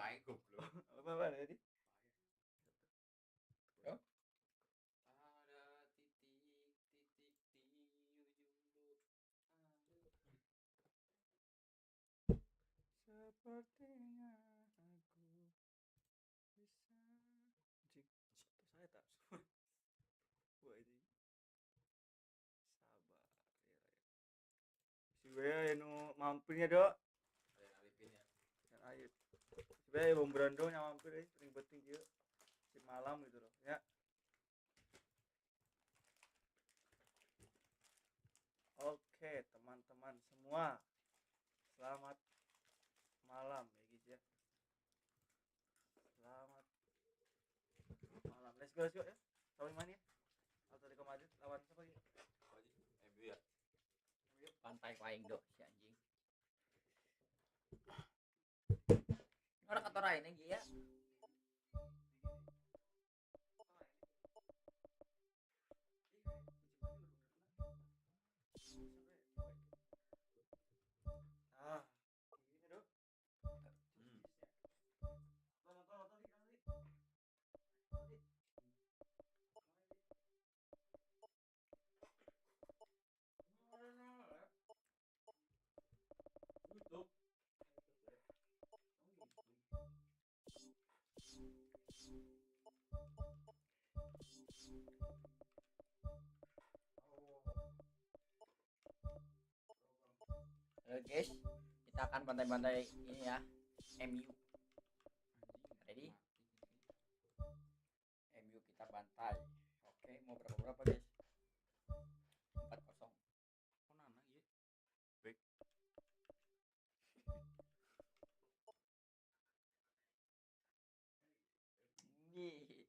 baik goblok. Apa tadi? Ada titik di ujung Sepertinya aku bisa. Anjing, saya tak semua. Wah ini sabar ya. Si Bea nu mampirnya dok. Saya Arifin ya. Yang air. Si Bea bang Brando yang mampir paling penting dia. Si malam gitu loh ya. Oke teman-teman semua, selamat malam ya guys ya. Selamat malam. Let's go ya. Sampai mana ya? Atletico Madrid lawan siapa ya? MU ya. Pantai paing dok si anjing. Orang kata lain lagi ya. Ah, ini dok. Halo guys, kita akan bantai-bantai ini ya. MU. Ready? MU kita bantai. Oke, mau berapa guys? 4-0. Konana ya. Baik. Nih.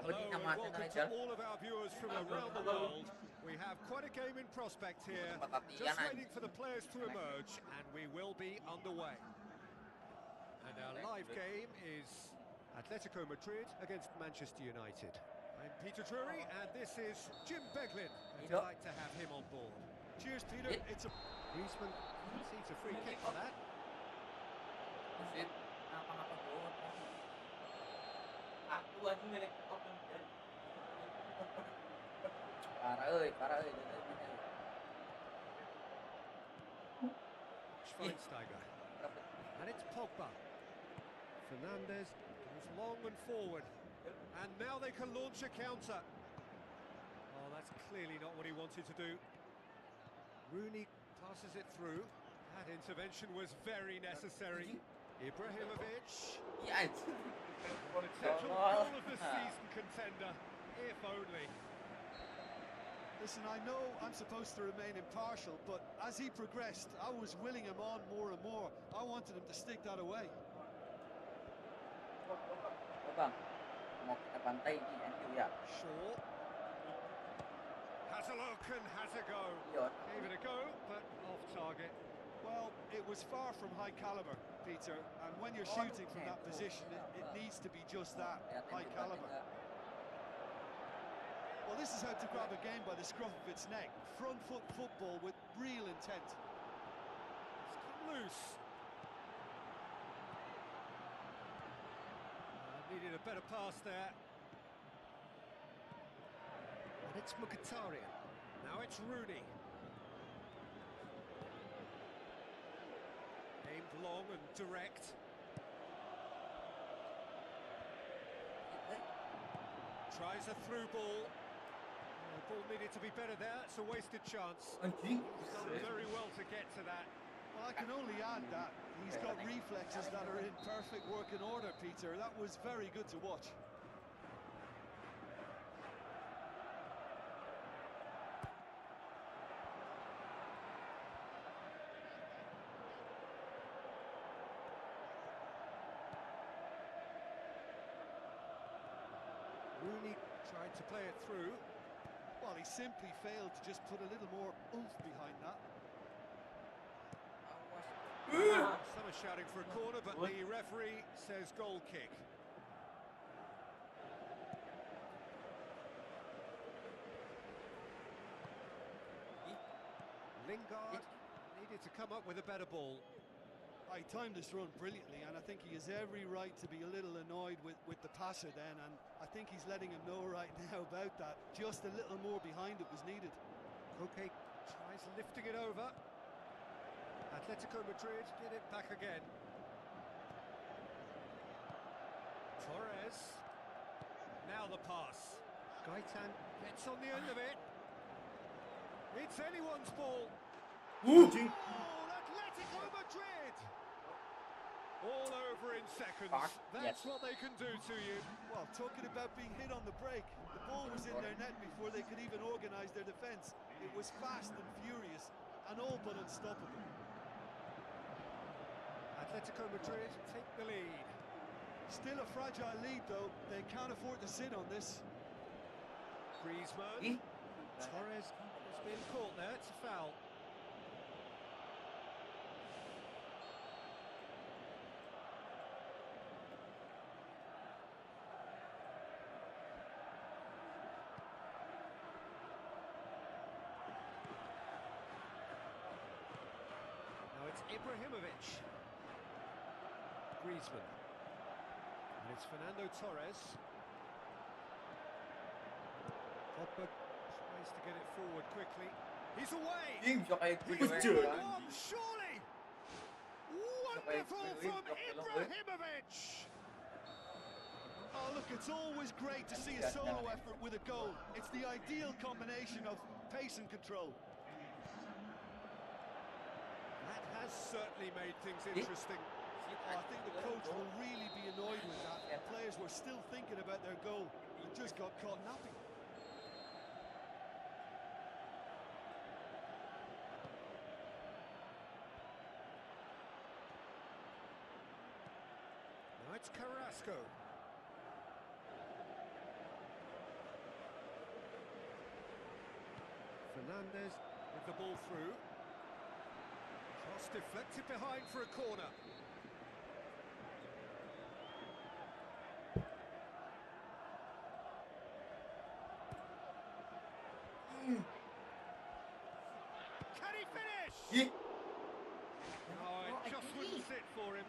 Hello and welcome to all of our viewers from around the world. We have quite a game in prospect here, just waiting for the players to emerge, and we will be underway. And our live game is Atletico Madrid against Manchester United. I'm Peter Drury, and this is Jim Beglin, and I'd like to have him on board. Cheers, Peter. It's a Griezmann sees a free kick for that. Parah ơi. Schweinsteiger. And it's Pogba. Fernandes goes long and forward. And now they can launch a counter. Oh, that's clearly not what he wanted to do. Rooney passes it through. That intervention was very necessary. Ibrahimovic. Iya. Potential goal of the season contender, if only. Listen, I know I'm supposed to remain impartial, but as he progressed, I was willing him on more and more. I wanted him to stick that away. Bang, mau kita bantai di MU ya. Shaw has a look and has a go. Gave it a go, but off target. Well, it was far from high caliber, Peter, and when you're shooting from that position, it needs to be just that, high caliber. Well, this is how to grab a game by the scruff of its neck. Front foot football with real intent. It's come loose. Needed a better pass there. And it's Mkhitaryan. Now it's Rooney. Aimed long and direct. Tries a through ball. The ball needed to be better there. It's a wasted chance. He's done very well to get to that. Well, I can only add that he's got reflexes that are in perfect working order, Peter. That was very good to watch. Rooney tried to play it through. Well, he simply failed to just put a little more oomph behind that. Some are shouting for a corner, but the referee says goal kick. Lingard needed to come up with a better ball. He timed this run brilliantly, and I think he has every right to be a little annoyed with the passer then, and I think he's letting him know right now about that. Just a little more behind it was needed. Koke tries lifting it over. Atletico Madrid get it back again. Torres. Now the pass. Gaitan gets on the end of it. It's anyone's ball. Oh, Atletico Madrid! All over in seconds. That's what they can do to you. Well, talking about being hit on the break, the ball was in their net before they could even organise their defence. It was fast and furious, and all but unstoppable. Atletico Madrid take the lead. Still a fragile lead, though. They can't afford to sit on this. Griezmann. Torres has been caught there. It's a foul. Now it's Ibrahimovic. Griezmann. And it's Fernando Torres. Pogba tries to get it forward quickly. He's away! He's on, surely! Wonderful from Ibrahimovic! Oh, look, it's always great to see a solo effort with a goal. It's the ideal combination of pace and control. That has certainly made things interesting. Oh, I think the coach will really be annoyed with that. The players were still thinking about their goal and just got caught napping. Now it's Carrasco. Fernandez with the ball through. Cross deflected behind for a corner. Can he finish? Oh, it just wouldn't sit for him.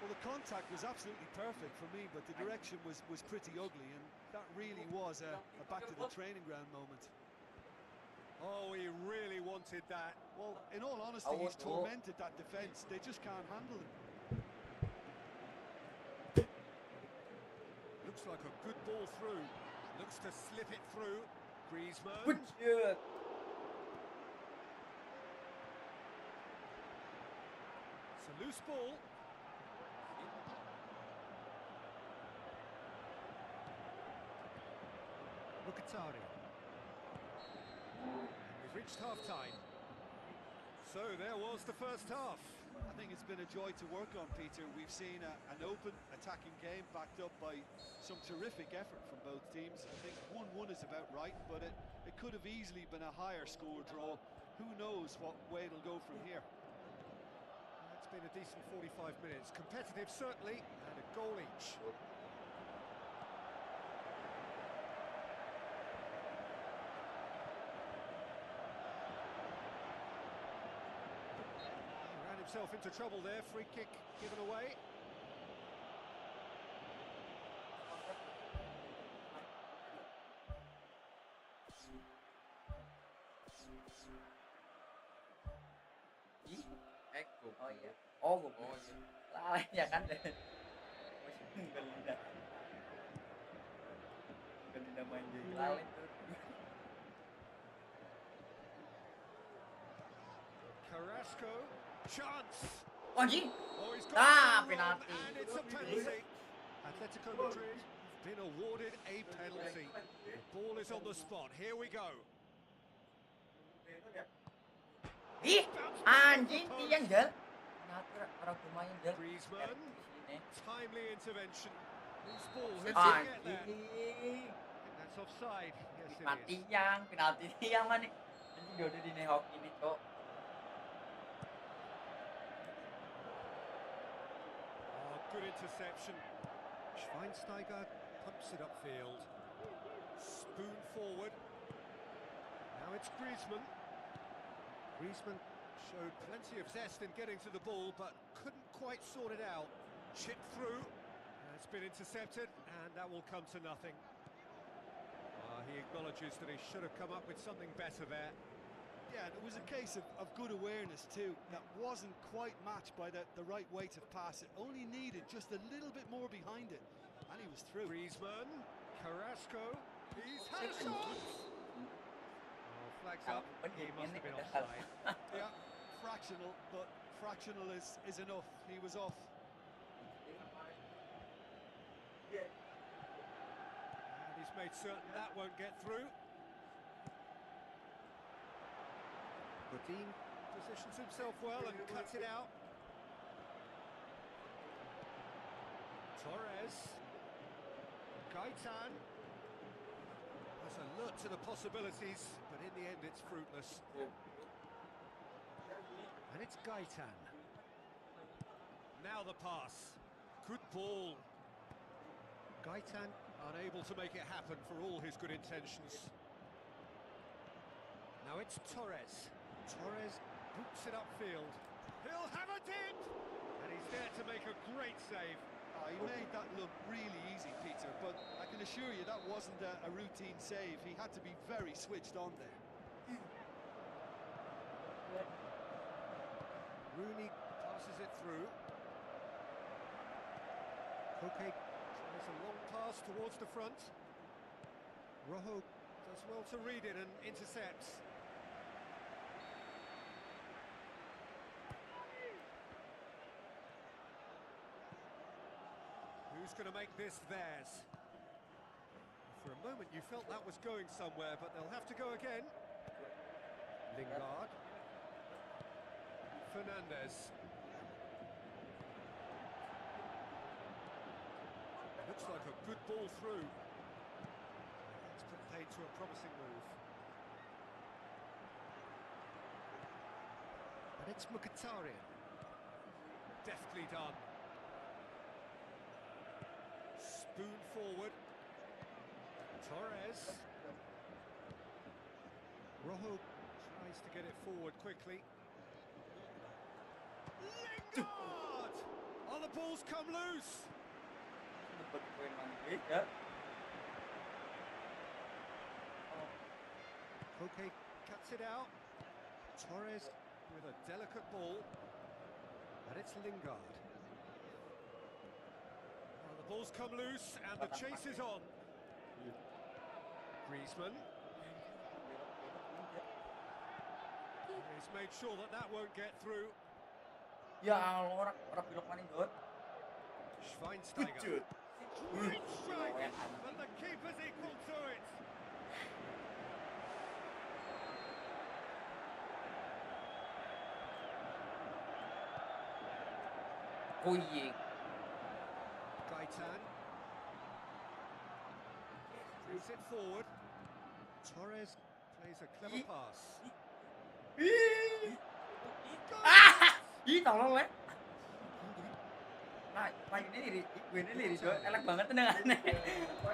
Well, the contact was absolutely perfect for me, but the direction was pretty ugly, and that really was a back to the training ground moment. Oh, he really wanted that. Well, in all honesty, he's tormented that defence. They just can't handle him. Looks like a good ball through. Looks to slip it through. Griezmann. It's a loose ball. Mkhitaryan. We've reached half-time. So there was the first half. I think it's been a joy to work on, Peter. We've seen an open, attacking game backed up by some terrific effort from both teams. I think 1-1 is about right, but it could have easily been a higher score draw. Who knows what way it'll go from here. It's been a decent 45 minutes. Competitive, certainly, and a goal each. Himself into trouble there, free kick given away. Oh iya. Oh, gue salah ya kan. Gelinda. Gelinda main jadi lalin tuh. Carrasco, chance. Anjing. Oh, he's got penalty. and it's a penalty. Atletico Madrid have been awarded a penalty. The ball is on the spot. Here we go. Ih, anjing tiang jel. Kenapa orang main jel? Griezmann, timely intervention. Loose ball, who's Ah, going to get there? anjing. That's offside. Yes, it Mati is. yang, penalti yang mana? Anjing dia udah di nehok ini, Cok. Oh, good interception. Schweinsteiger pumps it upfield. Spoon forward. Now it's Griezmann. Griezmann showed plenty of zest in getting to the ball, but couldn't quite sort it out. Chip through. It's been intercepted, and that will come to nothing. He acknowledges that he should have come up with something better there. Yeah, and it was a case of good awareness too. That wasn't quite matched by the right weight of pass. It only needed just a little bit more behind it, and he was through. Griezmann, Carrasco, he's had a shot! Oh, flags up, he must have been offside. Yeah, fractional, but fractional is enough. He was off. And he's made certain that won't get through. Godin positions himself well and cuts it out. Torres. Gaitan. Has alert to the possibilities, but in the end it's fruitless. And it's Gaitan. Now the pass. Good ball. Gaitan unable to make it happen for all his good intentions. Now it's Torres. Torres boots it upfield. He'll have a dip! And he's there to make a great save. He made that look really easy, Peter, but I can assure you that wasn't a routine save. He had to be very switched on there. Rooney passes it through. Koke tries a long pass towards the front. Rojo does well to read it and intercepts. Who's going to make this theirs? For a moment you felt that was going somewhere, but they'll have to go again. Lingard. Fernandez. Looks like a good ball through. It's been paid to a promising move. And it's Mkhitaryan. Deftly done. Spoon forward. Torres. Rojo tries to get it forward quickly. Lingard! Oh, the ball's come loose! Koke cuts it out. Torres with a delicate ball. And it's Lingard. Well, the ball's come loose and the chase is on. Griezmann. He's made sure that that won't get through. Ya Allah, orang belok mana, Jod? Schweinsteiger. Great strike, but the keeper's equal to it. Koyek. Gaitan. Brings it forward. Torres plays a clever pass. Ih, tolong le. Nah, mainnya diri, Jod. Elek banget tendangannya.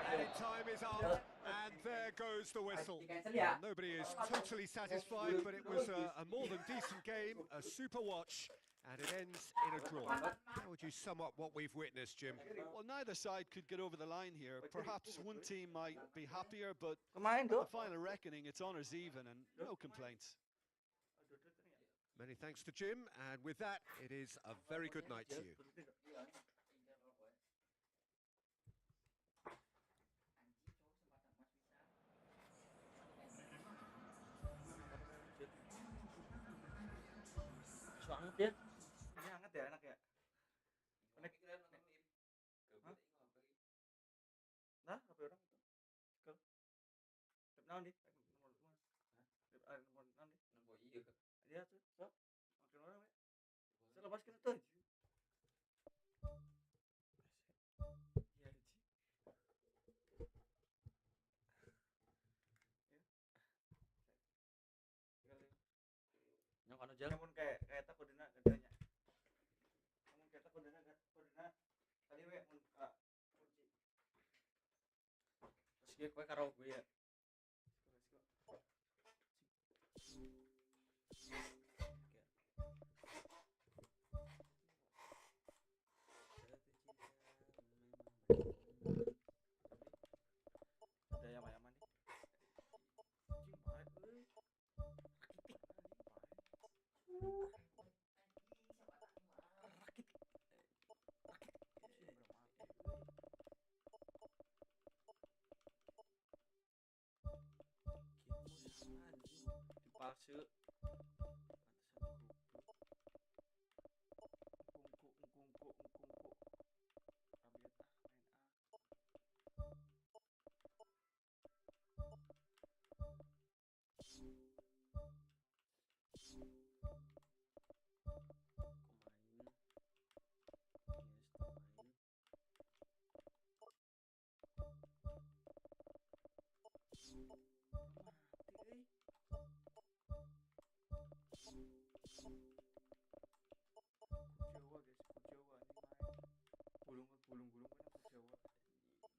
Added time is up, and there goes the whistle. Well, nobody is totally satisfied, but it was a more than decent game, a super watch, and it ends in a draw. How would you sum up what we've witnessed, Jim? Well, neither side could get over the line here. Perhaps one team might be happier, but Kemarin at tuh. the final reckoning, it's honours even and no complaints. Many thanks to Jim, and with that, it is a very good night to you. Banget ya. Ini hangat ya, enak ya. Nah, HP orang itu. Kel. Rep naon di? Nomor 5. Nomor naon di? Iya tuh, sok. Makin orang we. Saya lepas kita tuh. Iya, ge kowe karo gue ya. Ada yang mayaman nih. Anjing baik euy. Rakitik anjing baik. Palsu. Gulung-gulung kan aku Jawa.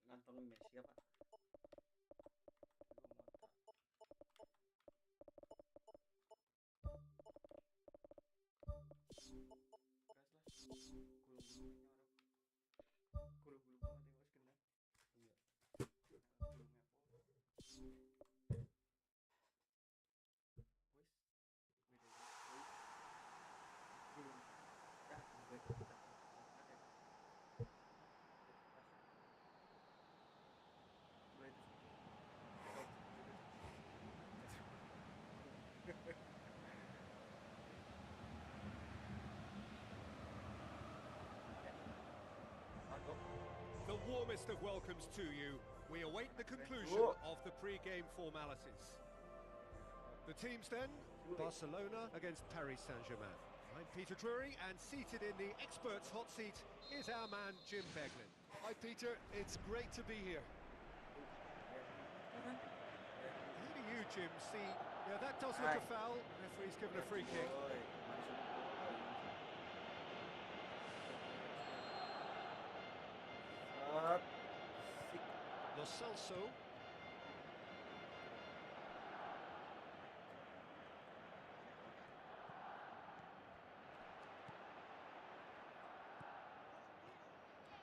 Ngantong Messi apa? The warmest of welcomes to you. We await the conclusion of the pre-game formalities. The teams then, Barcelona against Paris Saint-Germain. I'm Peter Drury, and seated in the experts' hot seat is our man Jim Beglin. Hi Peter, it's great to be here. Who do you, Jim, see? Yeah, that does look a foul. Referee's given a free kick. Lo Celso.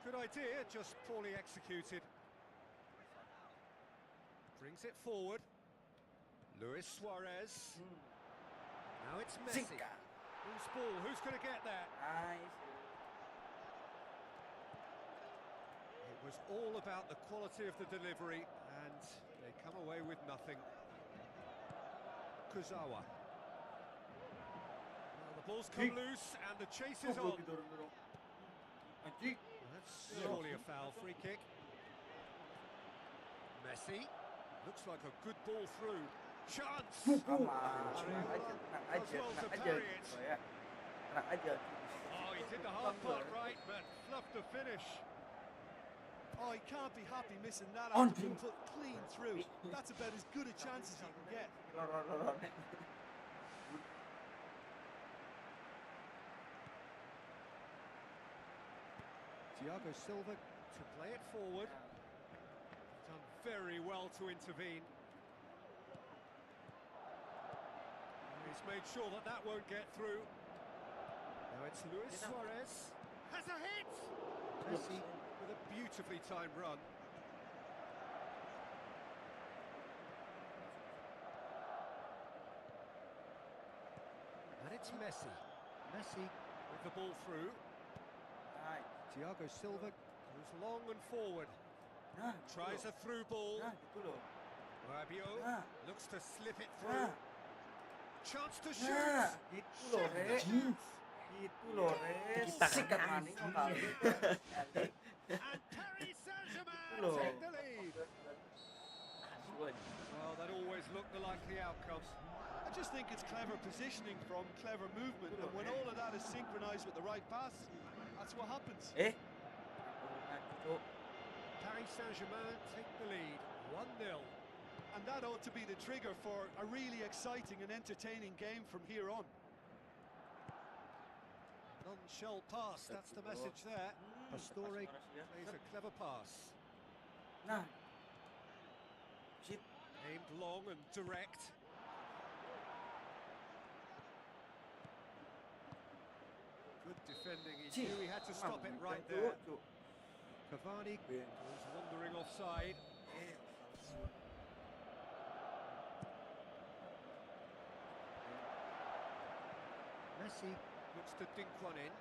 Good idea, just poorly executed. Brings it forward. Luis Suarez. Now it's Messi. Who's ball? Who's going to get there? It was all about the quality of the delivery, and they come away with nothing. Kurzawa. Well, the ball's come loose, and the chase is on. That's surely a foul. Free kick. Messi. Looks like a good ball through. Chance! Does well to parry it. Oh, he did the hard part right, but fluffed the finish. Oh, he can't be happy missing that after being put clean through. That's about as good a chance as you can get. Thiago Silva to play it forward. Done very well to intervene. He's made sure that that won't get through. Now it's Luis Suarez. Has a hit! Messi with a beautifully timed run. And it's Messi. Messi with the ball through. Thiago Silva goes long and forward. Tries a through ball. Rabiot looks to slip it through. Chance to shoot. Sikat maning kali. And Paris Saint-Germain take the lead. Well, that always looked the likely outcome. I just think it's clever positioning from clever movement, and when all of that is synchronized with the right pass, that's what happens. Paris Saint-Germain take the lead, 1-0. And that ought to be the trigger for a really exciting and entertaining game from here on. None shall pass, that's the message there. Pastore plays a clever pass. shit. Aimed long and direct. Good defending. He knew he had to stop it right there. Cavani was wandering offside. Messi looks to dink one in.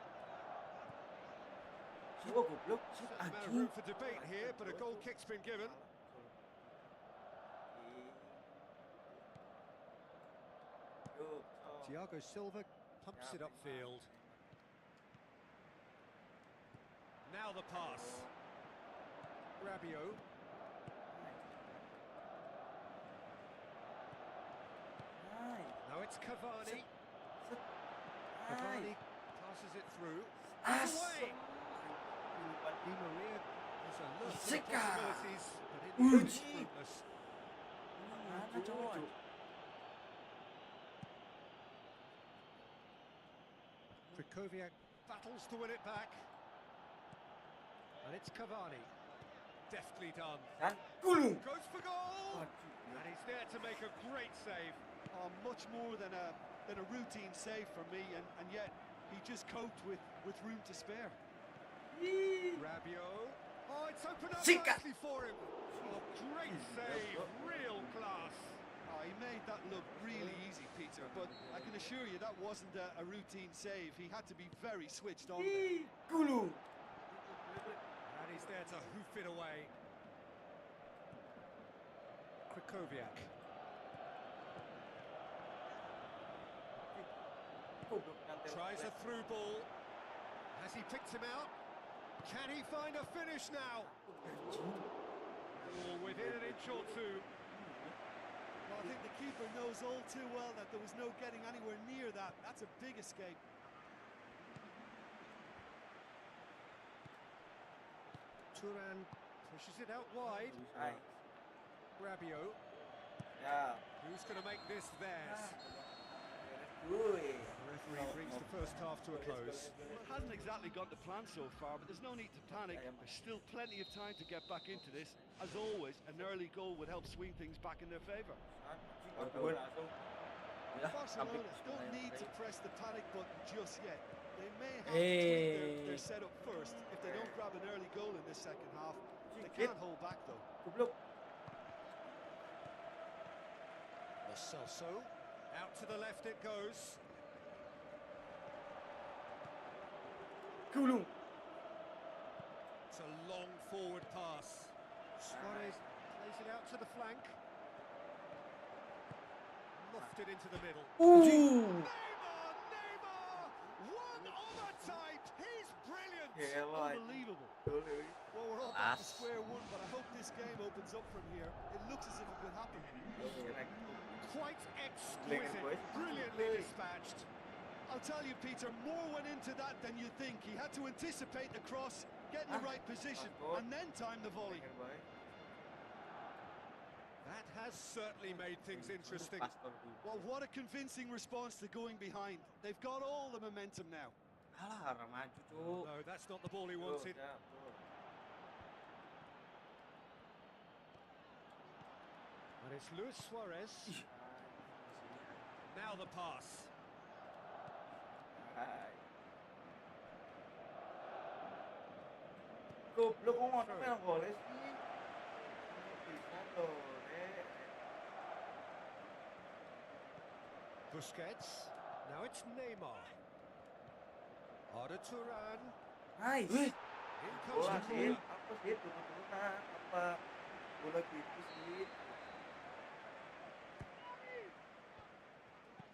Gua goblok. Shit, Certain amount of anjing. room for debate here, but a goal kick's been given. Thiago Silva pumps it upfield. Now the pass. Rabiot. Now it's Cavani. Cavani passes it through. Away! Di Maria has a look at the possibilities, but in the end it's fruitless. Mana cowok? Krychowiak battles to win it back. And it's Cavani. Deftly done. Dan gulung. Goes for goal! And he's there to make a great save. Much more than a routine save for me, and yet he just coped with room to spare. Rabiot. Oh, it's opened up Chica. nicely for him. Oh, great save. Real class. Oh, he made that look really easy, Peter, but I can assure you that wasn't a routine save. He had to be very switched on there. Gulung. And he's there to hoof it away. Krychowiak. Tries a through ball. Has he picked him out? Can he find a finish now? Oh, within an inch or two. Well, I think the keeper knows all too well that there was no getting anywhere near that. That's a big escape. Turan pushes it out wide. Rabiot. Ya. Who's going to make this theirs? Gue. The referee brings the first half to a close. Well, it hasn't exactly got the plan so far, but there's no need to panic. There's still plenty of time to get back into this. As always, an early goal would help swing things back in their favour. Barcelona don't need to press the panic button just yet. They may have to tweak their setup first. If they don't grab an early goal in this second half, they can't hold back though. Goblok. Lo Celso. Out to the left it goes. Gulung. It's a long forward pass. Suarez plays it out to the flank. Lofted into the middle. Neymar! One of a type! He's brilliant! Unbelievable. Well, we're all back to square one, but I hope this game opens up from here. It looks as if it could happen. Quite exquisite. Brilliantly dispatched. I'll tell you, Peter, more went into that than you think. He had to anticipate the cross, get in the right position, and then time the volley. That has certainly made things interesting. Well, what a convincing response to going behind. They've got all the momentum now. Alah, arah maju, Cuk. No, that's not the ball he wanted. And it's Luis Suarez. Now the pass. Goblok kok ngono yang boleh sih. Bisa loh, Busquets. Now it's Neymar. Arda Turan. Hai. In comes Bola the sih, corner. apa sih turun-turunan, apa bola gitu sih.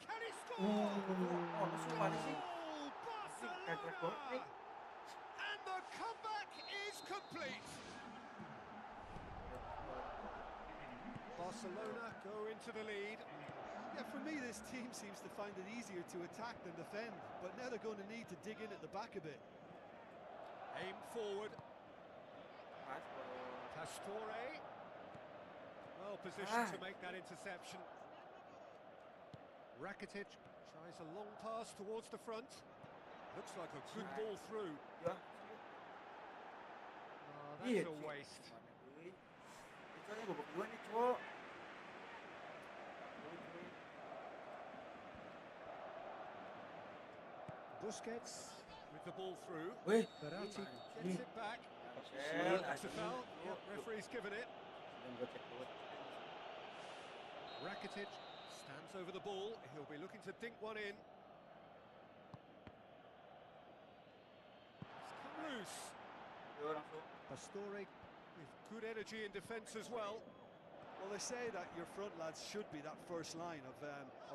Can he score? Oh, semua sih. Barcelona! And the comeback is complete. Barcelona go into the lead. Yeah, for me, this team seems to find it easier to attack than defend, but now they're going to need to dig in at the back a bit. Aim forward. Pastore. Well positioned to make that interception. Rakitic tries a long pass towards the front. Looks like a good ball through. Ya. Oh, that's a waste. Itu goblok dua nih, Cuk. Busquets with the ball through. Wih, Berarti gets it back. Shell, That's a foul. Yep, referee's given it. belum gue cek dulu. Rakitic stands over the ball. He'll be looking to dink one in. It's come loose. Yo langsung. Pastore with good energy in defence as well. Well, they say that your front lads should be that first line of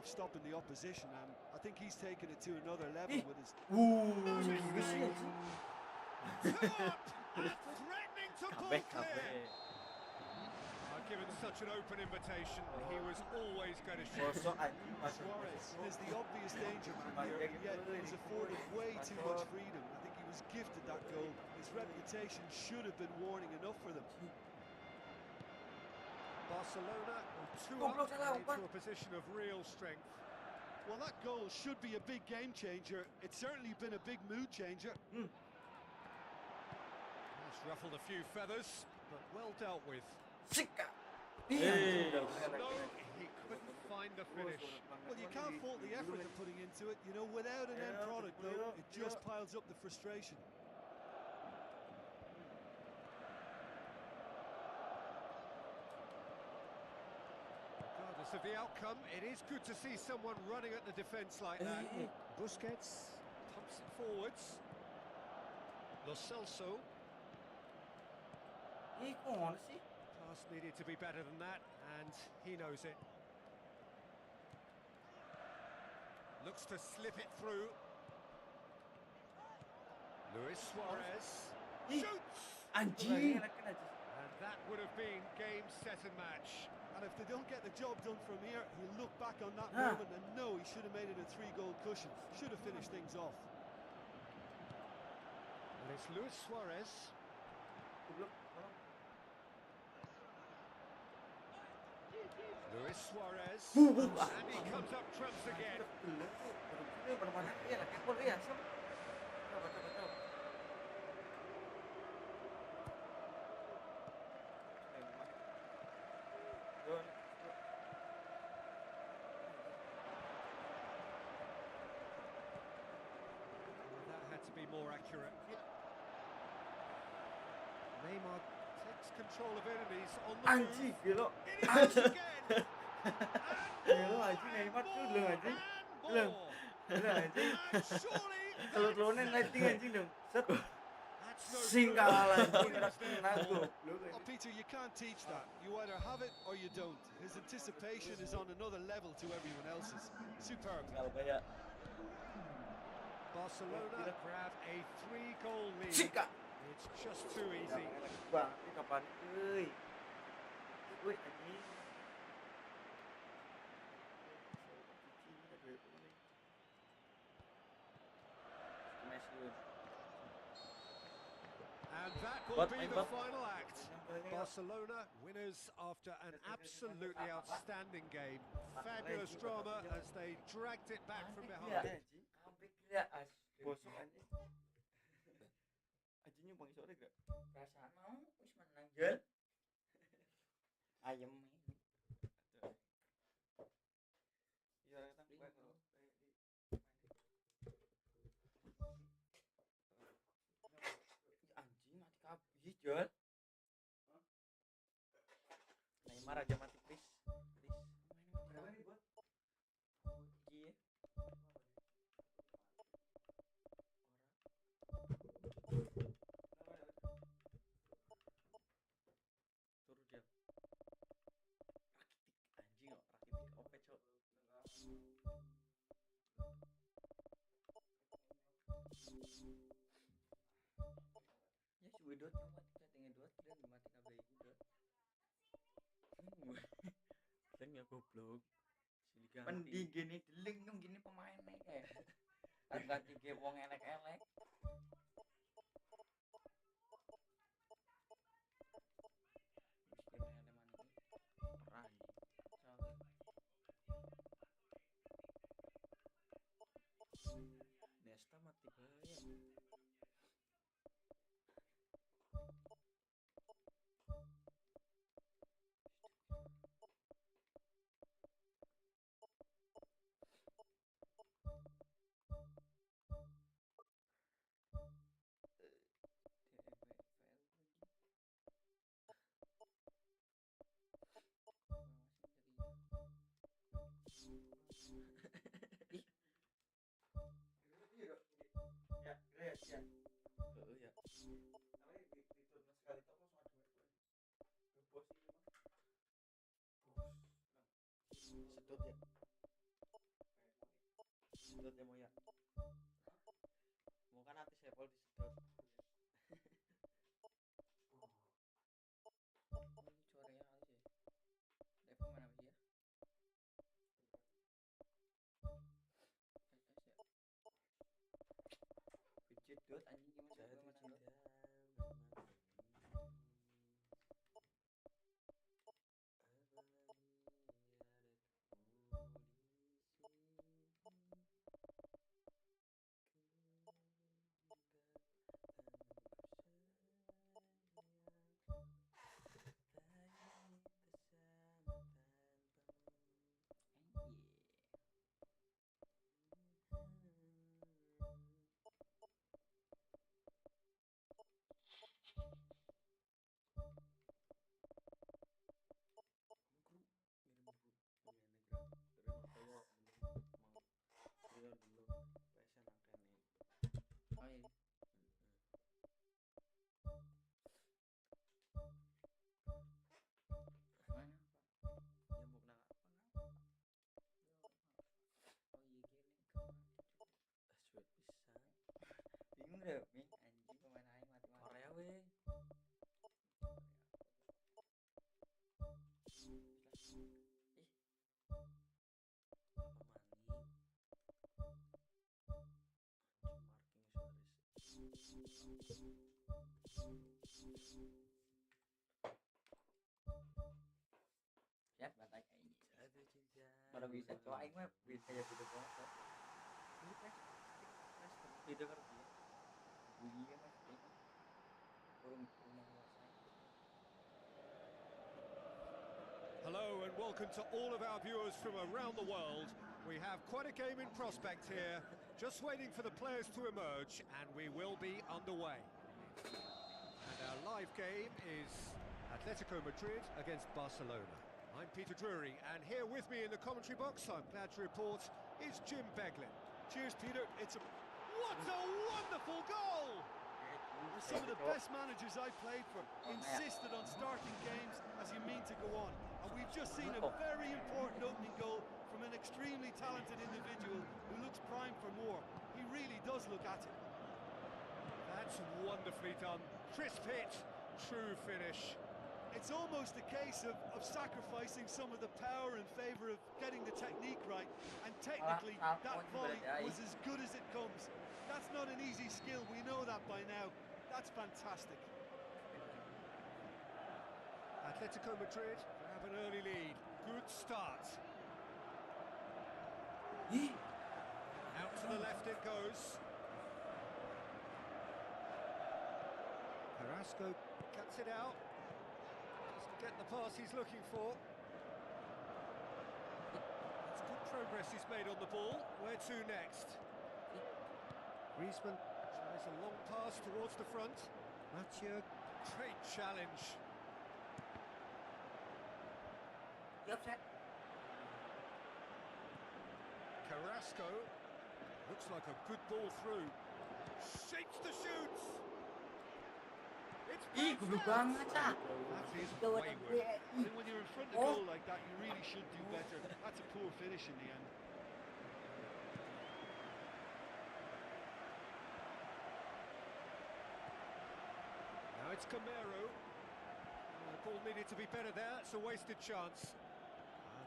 stopping the opposition, and I think he's taken it to another level with his. Gila sih anjing. Threatening to pull Kabeh, clear. kabeh. Given such an open invitation, he was always going to shoot. Kosong anjing masuk. Suarez is the obvious danger man here, and yet he's afforded way too much freedom. I think he was gifted that goal. His reputation should have been warning enough for them. Barcelona two Goblok, up salah, and umpan. into a position of real strength. Well, that goal should be a big game changer. It's certainly been a big mood changer. It's ruffled a few feathers, but well dealt with. Sika. Hey. No, he couldn't find the finish. Well, you can't fault the effort they're putting into it. You know, without an end product, though, it just piles up the frustration. Regardless of the outcome, it is good to see someone running at the defence like that. Busquets pumps it forwards. Lo Celso. Ih, kok ngono sih? Pass needed to be better than that, and he knows it. Looks to slip it through. Luis Suarez shoots! Anjing. And that would have been game, set and match. And if they don't get the job done from here, he'll look back on that Ah. moment and know he should have made it a 3-goal cushion. Should have finished things off. And it's Luis Suarez. Luis Suarez. And he comes up trumps again. That had to be more accurate. Neymar takes control of it and he's on the Anjing, move. gila. It is again. Gila anjing, Neymar tuh lu anjing. Lu. Gila anjing. And surely Kalau keluarin lighting anjing dong. Set. that's no Singgal anjing, good. udah kena goblok. Oh, Peter, you can't teach that. You either have it or you don't. His anticipation is on another level to everyone else's. Superb. Tinggal kayak Barcelona grab a 3-goal lead. Sika. It's just too easy. Enak banget nih kapan euy. Euy anjing. And that will What, be my the butt? final act. Barcelona winners after an absolutely outstanding game. Fabulous drama as they dragged it back from behind. Sampai gila as bosok anjing. Anjingnya bang sore gak? perasaan mau wis menang jel. Ayam ini. Iya kita buat anjing mati kabeh jol. Neymar aja mati please. Berapa nih buat? Iya. Turu jel. Rakitik anjing kok rakitik oke cok. Ya si Widot mati chattingnya dot dan mati kabeh Widot. Dan ya goblok. Sili ganti. Pendi gini deling dong gini pemainnya kayak. Kan ganti game wong elek-elek. Miskin eleman ini rai. Nesta mati bae. Ya, ya. Ya. Namanya di turun sekali tuh langsung ada bos ini mah. Sedot ya. Sedot ya mau ya. Mau kan nanti sepol disedot. Suaranya halus ya. Dari pemain apa sih ya? Jedot anjing gimana Jatuh pemain cinta. handal? Oh iya. Mana? Nyamuk nang Oh iya giling. sweet pisan. Bingung deh, Ming. Anjing pemain aing mati-mati. Korea we. Apa mangi? Marking Ya, bantai anjing. jatuh cinta. Kalau bisa coba aing mah bisa ya gitu banget. Coba. Ini press beda ngerti ya. Bunyinya mah ini. Kurang menguasai. Hello and welcome to all of our viewers from around the world. We have quite a game in prospect here, just waiting for the players to emerge, and we will be underway. And our live game is Atletico Madrid against Barcelona. I'm Peter Drury, and here with me in the commentary box, I'm glad to report, is Jim Beglin. Cheers, Peter. What a wonderful goal! Some of the best managers I played for insisted on starting games as you mean to go on. And we've just seen a very important opening goal from an extremely talented individual who looks primed for more. He really does look at it. That's wonderfully done. Crisp hit, true finish. It's almost a case of sacrificing some of the power in favour of getting the technique right. And technically, that volley was as good as it comes. That's not an easy skill, we know that by now. That's fantastic. Atletico Madrid have an early lead. Good start. Out to the left it goes. Carrasco cuts it out. Doesn't get the pass he's looking for. It's good progress he's made on the ball. Where to next? Griezmann tries a long pass towards the front. Mathieu, great challenge. Carrasco looks like a good ball through. Shapes the shoots. It's Ih, goblok banget, Cak. That is Gawat wayward. I think when you're in front of goal like that, you really should do better. That's a poor finish in the end. Now it's Camero. The ball needed to be better there. It's a wasted chance.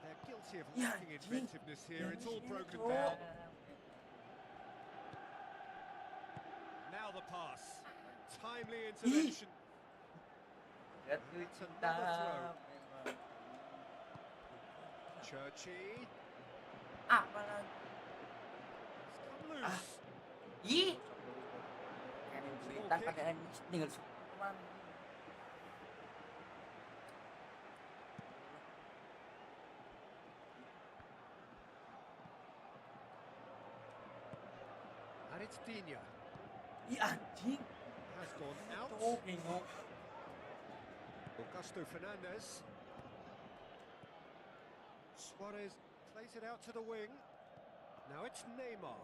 They're guilty of lacking inventiveness here. It's all broken down. Now the pass. Timely intervention. Jatuh That's cinta. another throw. Memang. Churchy. Apa lagi? It's come loose. Ih. Kan berita pakai tinggal cuman. And it's Dina. Ih anjing. Has gone out. Tuh, bingung. Augusto Fernandez. Suarez plays it out to the wing. Now it's Neymar.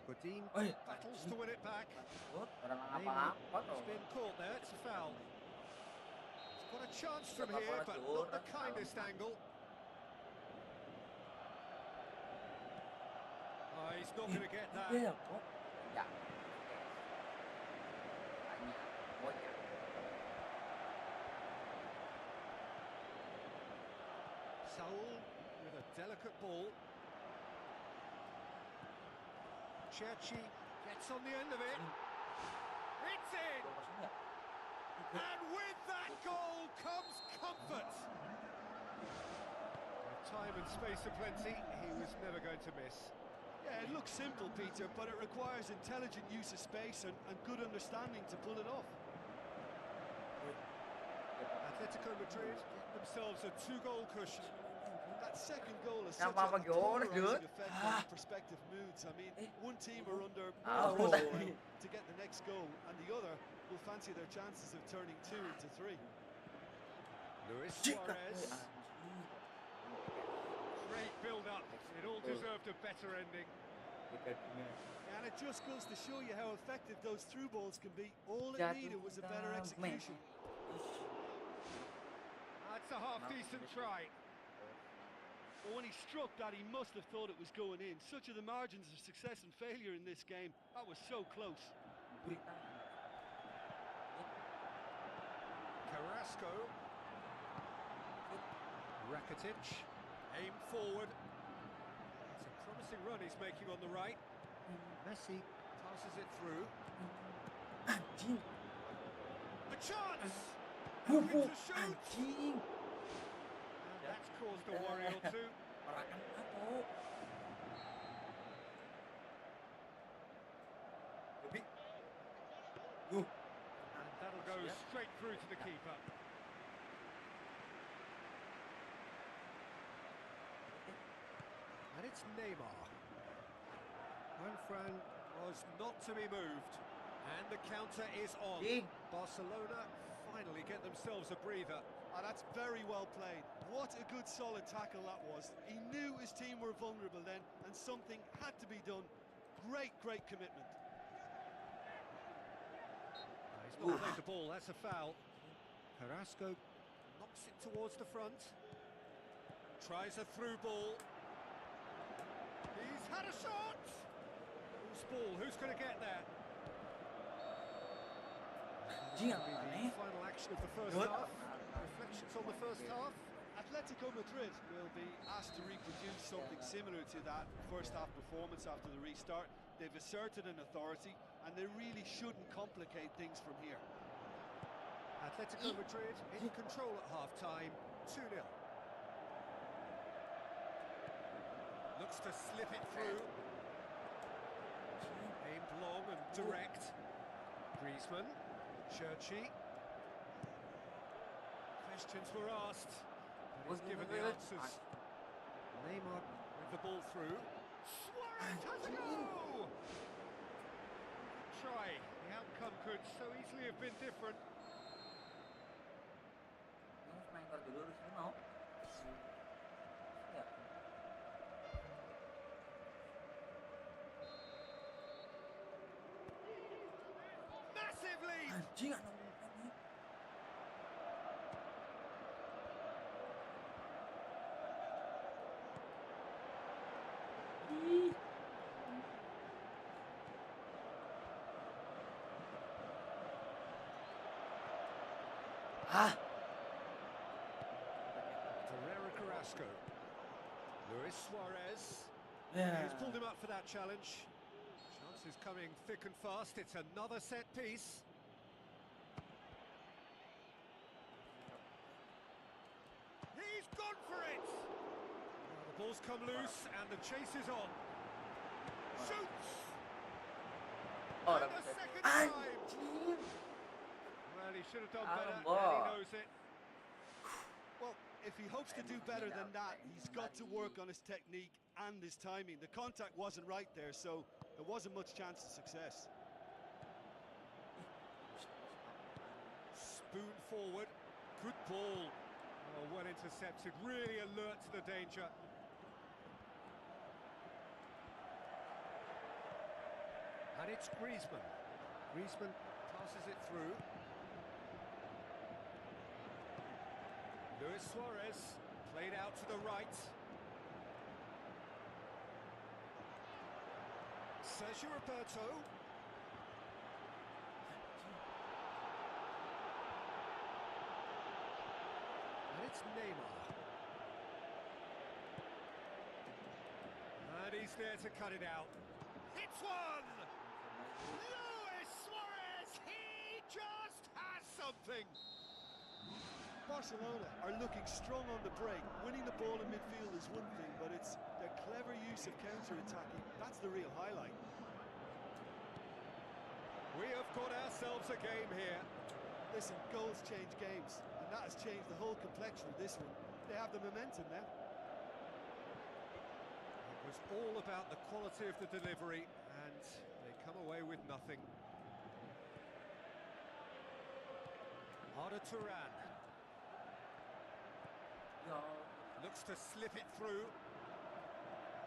Godin Oi, battles to win it back. orang Neymar apa-apa has tuh. been caught there, it's a foul. He's got a chance from Apa-apa here, but not the curang, kindest dalam. angle. Oh, he's not going to get that. Iya, kok. Ya. Banyak. Banyak. Saul with a delicate ball. Cherchi gets on the end of it. It's in! And with that goal comes comfort. With time and space aplenty, he was never going to miss. Yeah, it looks simple, Peter, but it requires intelligent use of space and good understanding to pull it off. Atletico Madrid get themselves a 2-goal cushion. That second goal is Yang such a apa gol, polarizing dude? effect on prospective moods. I mean, one team are under Ah, more pressure boy. now to get the next goal, and the other will fancy their chances of turning 2 into 3. Luis Suarez. Great build-up. It all deserved a better ending. And it just goes to show you how effective those through balls can be. All it needed was a better execution. That's a half-decent try. But when he struck that, he must have thought it was going in. Such are the margins of success and failure in this game. That was so close. Carrasco. Rakitic. Aim forward. It's a promising run he's making on the right. Messi passes it through. A chance! Looking to shoot! Anjing. And that's caused a worry or two. Orang apa? And that'll go straight through to the keeper. And it's Neymar. Juanfran was not to be moved. And the counter is on. Barcelona finally get themselves a breather. That's very well played. What a good solid tackle that was. He knew his team were vulnerable then, and something had to be done. Great commitment. He's not played the ball, that's a foul. Carrasco knocks it towards the front. Tries a through ball. He's had a shot! Loose ball, who's going to get there? That'll be the final action of the first half. Reflections on the first half. Atletico Madrid will be asked to reproduce something similar to that first half performance after the restart. They've asserted an authority, and they really shouldn't complicate things from here. Atletico Madrid in control at half-time, 2-0. Looks to slip it through. Aimed long and direct. Griezmann, Cherchi. Questions were asked. He's given the answers. Neymar with the ball through. Suarez has a go! Try. The outcome could so easily have been different. Main kartu dulu di sini mau. Ya. Massive lead! Anjing anak muda nih. Carrasco. Luis Suarez. Yeah. He's pulled him up for that challenge. Chances coming thick and fast. It's another set piece. He's gone for it! Now the ball's come loose and the chase is on. Shoots! Oh, And the second time! Anjing. Well, he should have done better, and Boy. he knows it. Well, if he hopes to do better than that, he's got to work on his technique and his timing. The contact wasn't right there, so there wasn't much chance of success. Spoon forward, good ball. Oh, well intercepted, really alert to the danger. And it's Griezmann. Griezmann passes it through. Luis Suarez played out to the right. Sergio Roberto. And it's Neymar. And he's there to cut it out. It's one! Luis Suarez, he just has something! Barcelona are looking strong on the break. Winning the ball in midfield is one thing, but it's their clever use of counter-attacking. That's the real highlight. We have got ourselves a game here. Listen, goals change games, and that has changed the whole complexion of this one. They have the momentum now. It was all about the quality of the delivery, and they come away with nothing. Arda Turan looks to slip it through.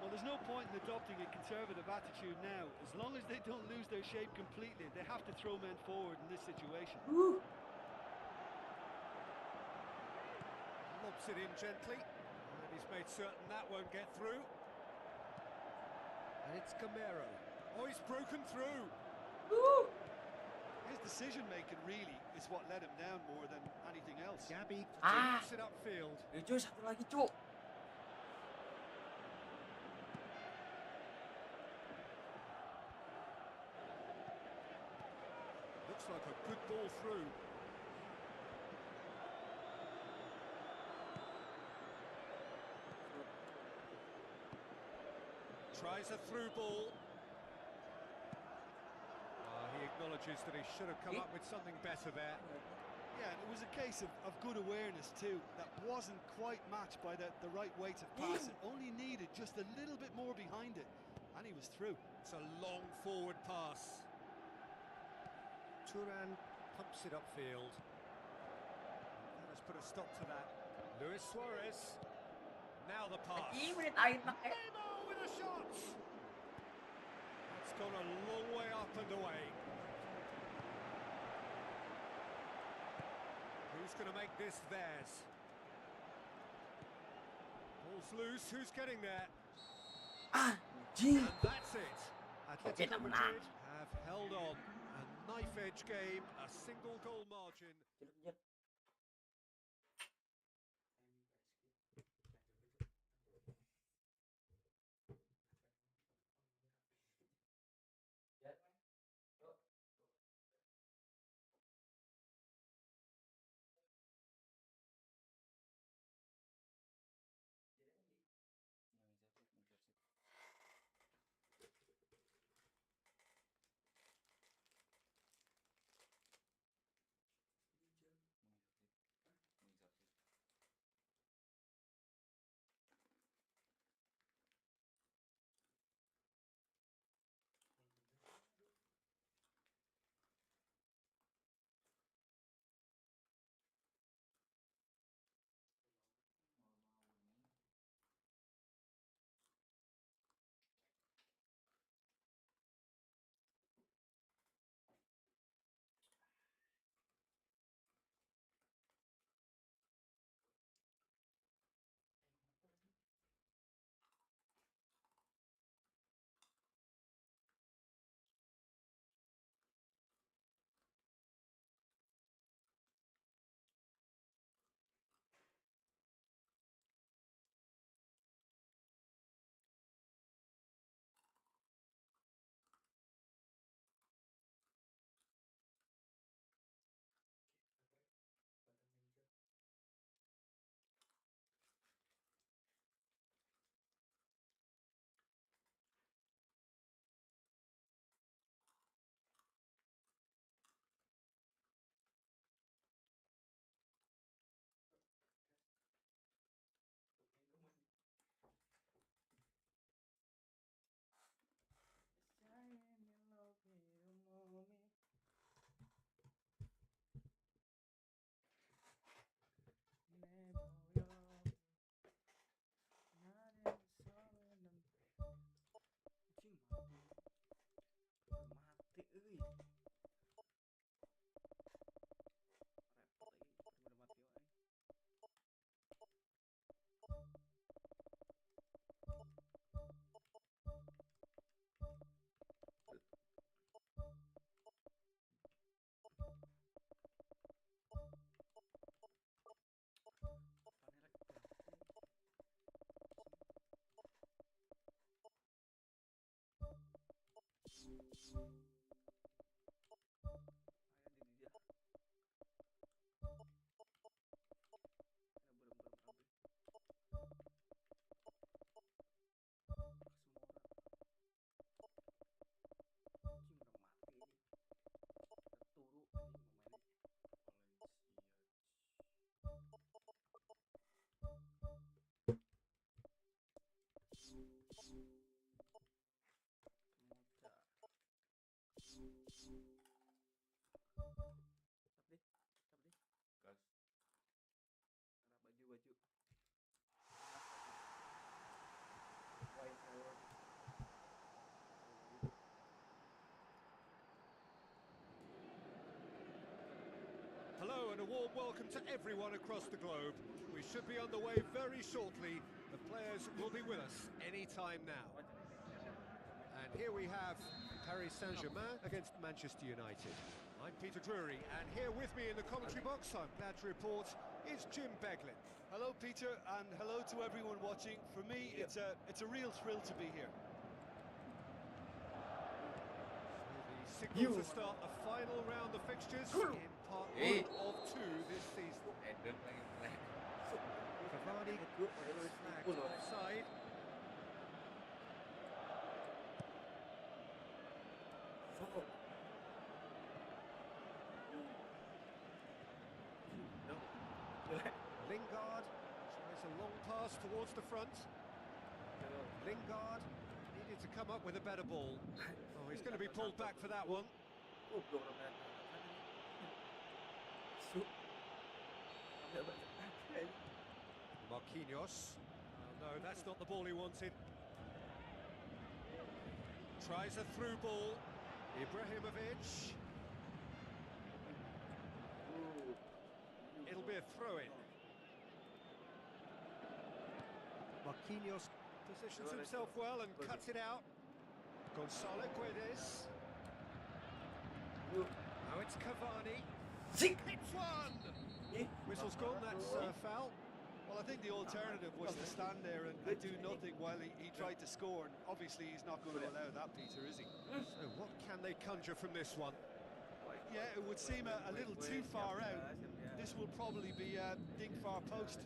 Well, there's no point in adopting a conservative attitude now. As long as they don't lose their shape completely, they have to throw men forward in this situation. Lobs it in gently, and he's made certain that won't get through. And it's Gamero. Oh, he's broken through. His decision-making really is what let him down more than anything else. Gabby Ah. takes it upfield. Cuy, satu lagi, Cuk. Looks like a good ball through. Tries a through ball. He acknowledges that he should have come up with something better there. Yeah, and it was a case of good awareness too. That wasn't quite matched by the right weight of pass. It only needed just a little bit more behind it, and he was through. It's a long forward pass. Turan pumps it upfield. That has put a stop to that. Luis Suarez. Now the pass. Menit akhir nak. Neymar with a shot. That's gone a long way up and away. Who's going to make this theirs? Ball's loose. Who's getting there? Anjing. And that's it. Atletico Madrid have held on. A knife-edge game, a single goal margin. dia. Baju. Hello and a warm welcome to everyone across the globe. We should be on the way very shortly. The players will be with us any time now. And here we have Paris Saint-Germain against Manchester United. I'm Peter Drury, and here with me in the commentary box, I'm glad to report, is Jim Beglin. Hello, Peter, and hello to everyone watching. For me, it's a real thrill to be here. So the signal to start the final round of fixtures in part 1 of 2 this season. Cavani snagged offside. Lingard tries a long pass towards the front. Lingard needed to come up with a better ball. Oh, he's going to be pulled back for that one. Marquinhos. Oh, no, that's not the ball he wanted. Tries a through ball. Ibrahimovic. It'll be a throw-in. Marquinhos positions himself well and cuts it out. Gonzalo Guedes. Now it's Cavani. Hits one! Whistle's gone, that's foul. Well, I think the alternative was to stand there and do nothing while he tried to score. And obviously, he's not going to allow that, Peter, is he? So what can they conjure from this one? Yeah, it would seem a little too far out. This will probably be a ding far post.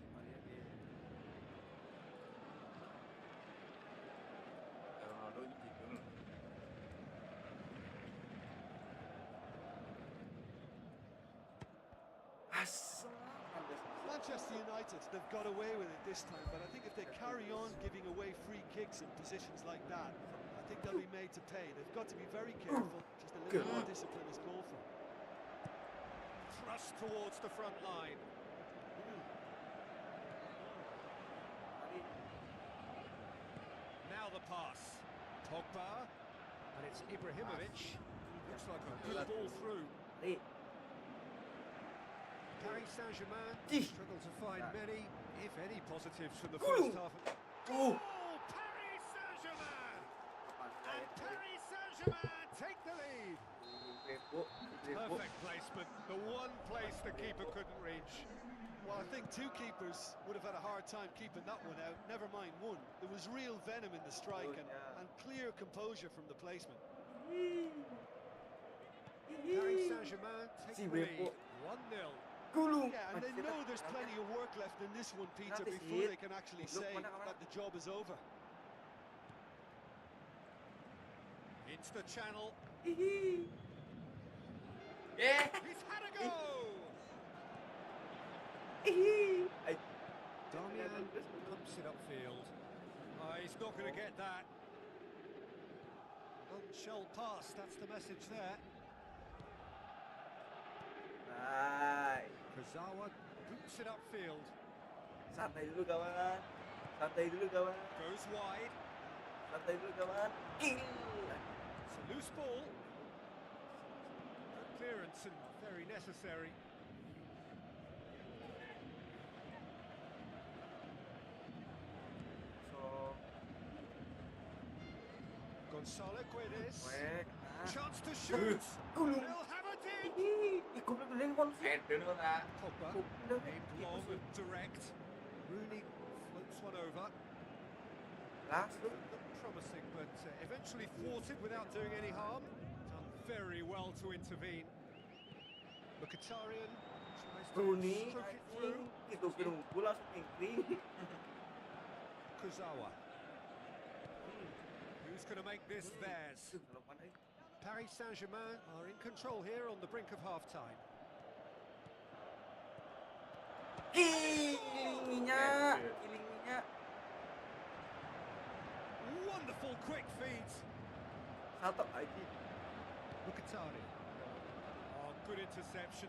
Manchester United, they've got away with it this time, but I think if they carry on giving away free kicks in positions like that, I think they'll be made to pay. They've got to be very careful, just a little more discipline is called for. Thrust towards the front line. Now the pass. Pogba, and it's Ibrahimovic. Looks like a good ball through. Paris Saint-Germain struggle to find many, if any, positives from the first half. Oh, Paris Saint-Germain! And Paris Saint-Germain take the lead. Perfect placement, the one place the keeper couldn't reach. Well, I think two keepers would have had a hard time keeping that one out, never mind one. There was real venom in the strike and clear composure from the placement. Paris Saint-Germain take the lead, 1-0. Yeah, and they know there's plenty of work left in this one, Peter, before they can actually say that the job is over. Into the channel. Yeah. He's had a go! Damian pumps it upfield. He's not going to get that. Unshell pass, that's the message there. Kazawa boots it upfield. Santai dulu kawan. Santai dulu kawan. Goes wide. Santai dulu kawan. It's a loose ball. Good clearance and very necessary. Gonzalo Guedes. Chance to shoot. They'll have a dig. Pogba aimed long and direct. Rooney floats one over. Looked promising, but eventually thwarted without doing any harm. very well to intervene. Mkhitaryan tries to Rooney, stroke it through. itu kerungkul langsung kengkring. Kurzawa. Who's going to make this theirs? Paris Saint-Germain are in control here on the brink of half-time. Kilingnya. Wonderful quick feet. Salto aja. Mkhitaryan. Oh, good interception.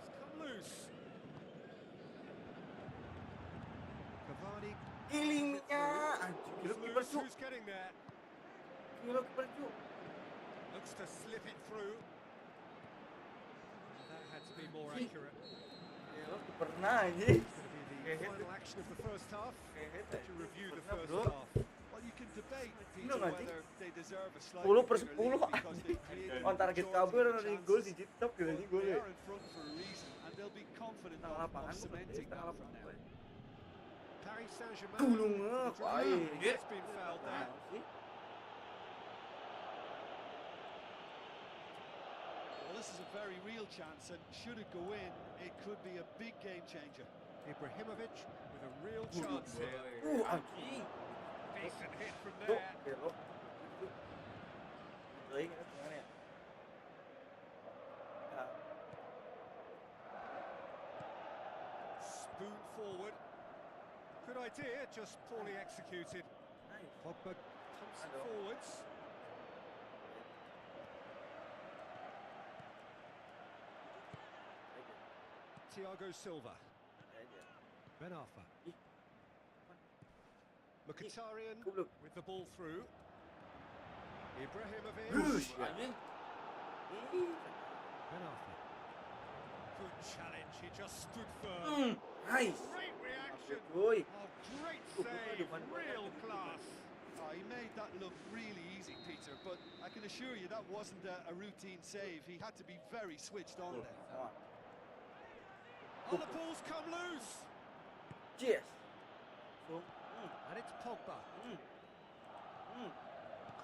It's come loose. Cavani. Kilingnya. Anjir, kilo kiper cu. Who's getting there? Kilo kiper cu. Looks to slip it through. That had to be more accurate. Kilo kiper nah anjir. It's going to be the final action of the first half. To review the first bro. half. Well, you can debate, Peter, Belum, anjing. whether they deserve a slight 10 per bigger 10 lead because they've created on target majority kabur of the ada gol chances. di top gitu ini gol They ya. are in front for a reason, and they'll be confident Tengah of lapangan cementing that from now. Paris Saint-Germain. Gulung baik. It's been fouled there. Well, this is a very real chance, and should it go in, it could be a big game changer. Ibrahimovic with a real chance here. Anjing. Decent hit from Tuh, there. belok. Baik ya gimana ya? Ya. Spoon forward. Good idea, just poorly executed. Nice. Pogba pumps it Aduh. forwards. Thiago Silva. Ben Arfa. Mkhitaryan Goblok. with the ball through. Ibrahimovic. Rush, anjing. Ben Arfa. Good challenge, he just stood firm. Nice. Great reaction. Boy. Oh, great save, real class. Oh, he made that look really easy, Peter, but I can assure you that wasn't a routine save. He had to be very switched on there. Oh, the ball's come loose. Cheers. So, And it's Pogba.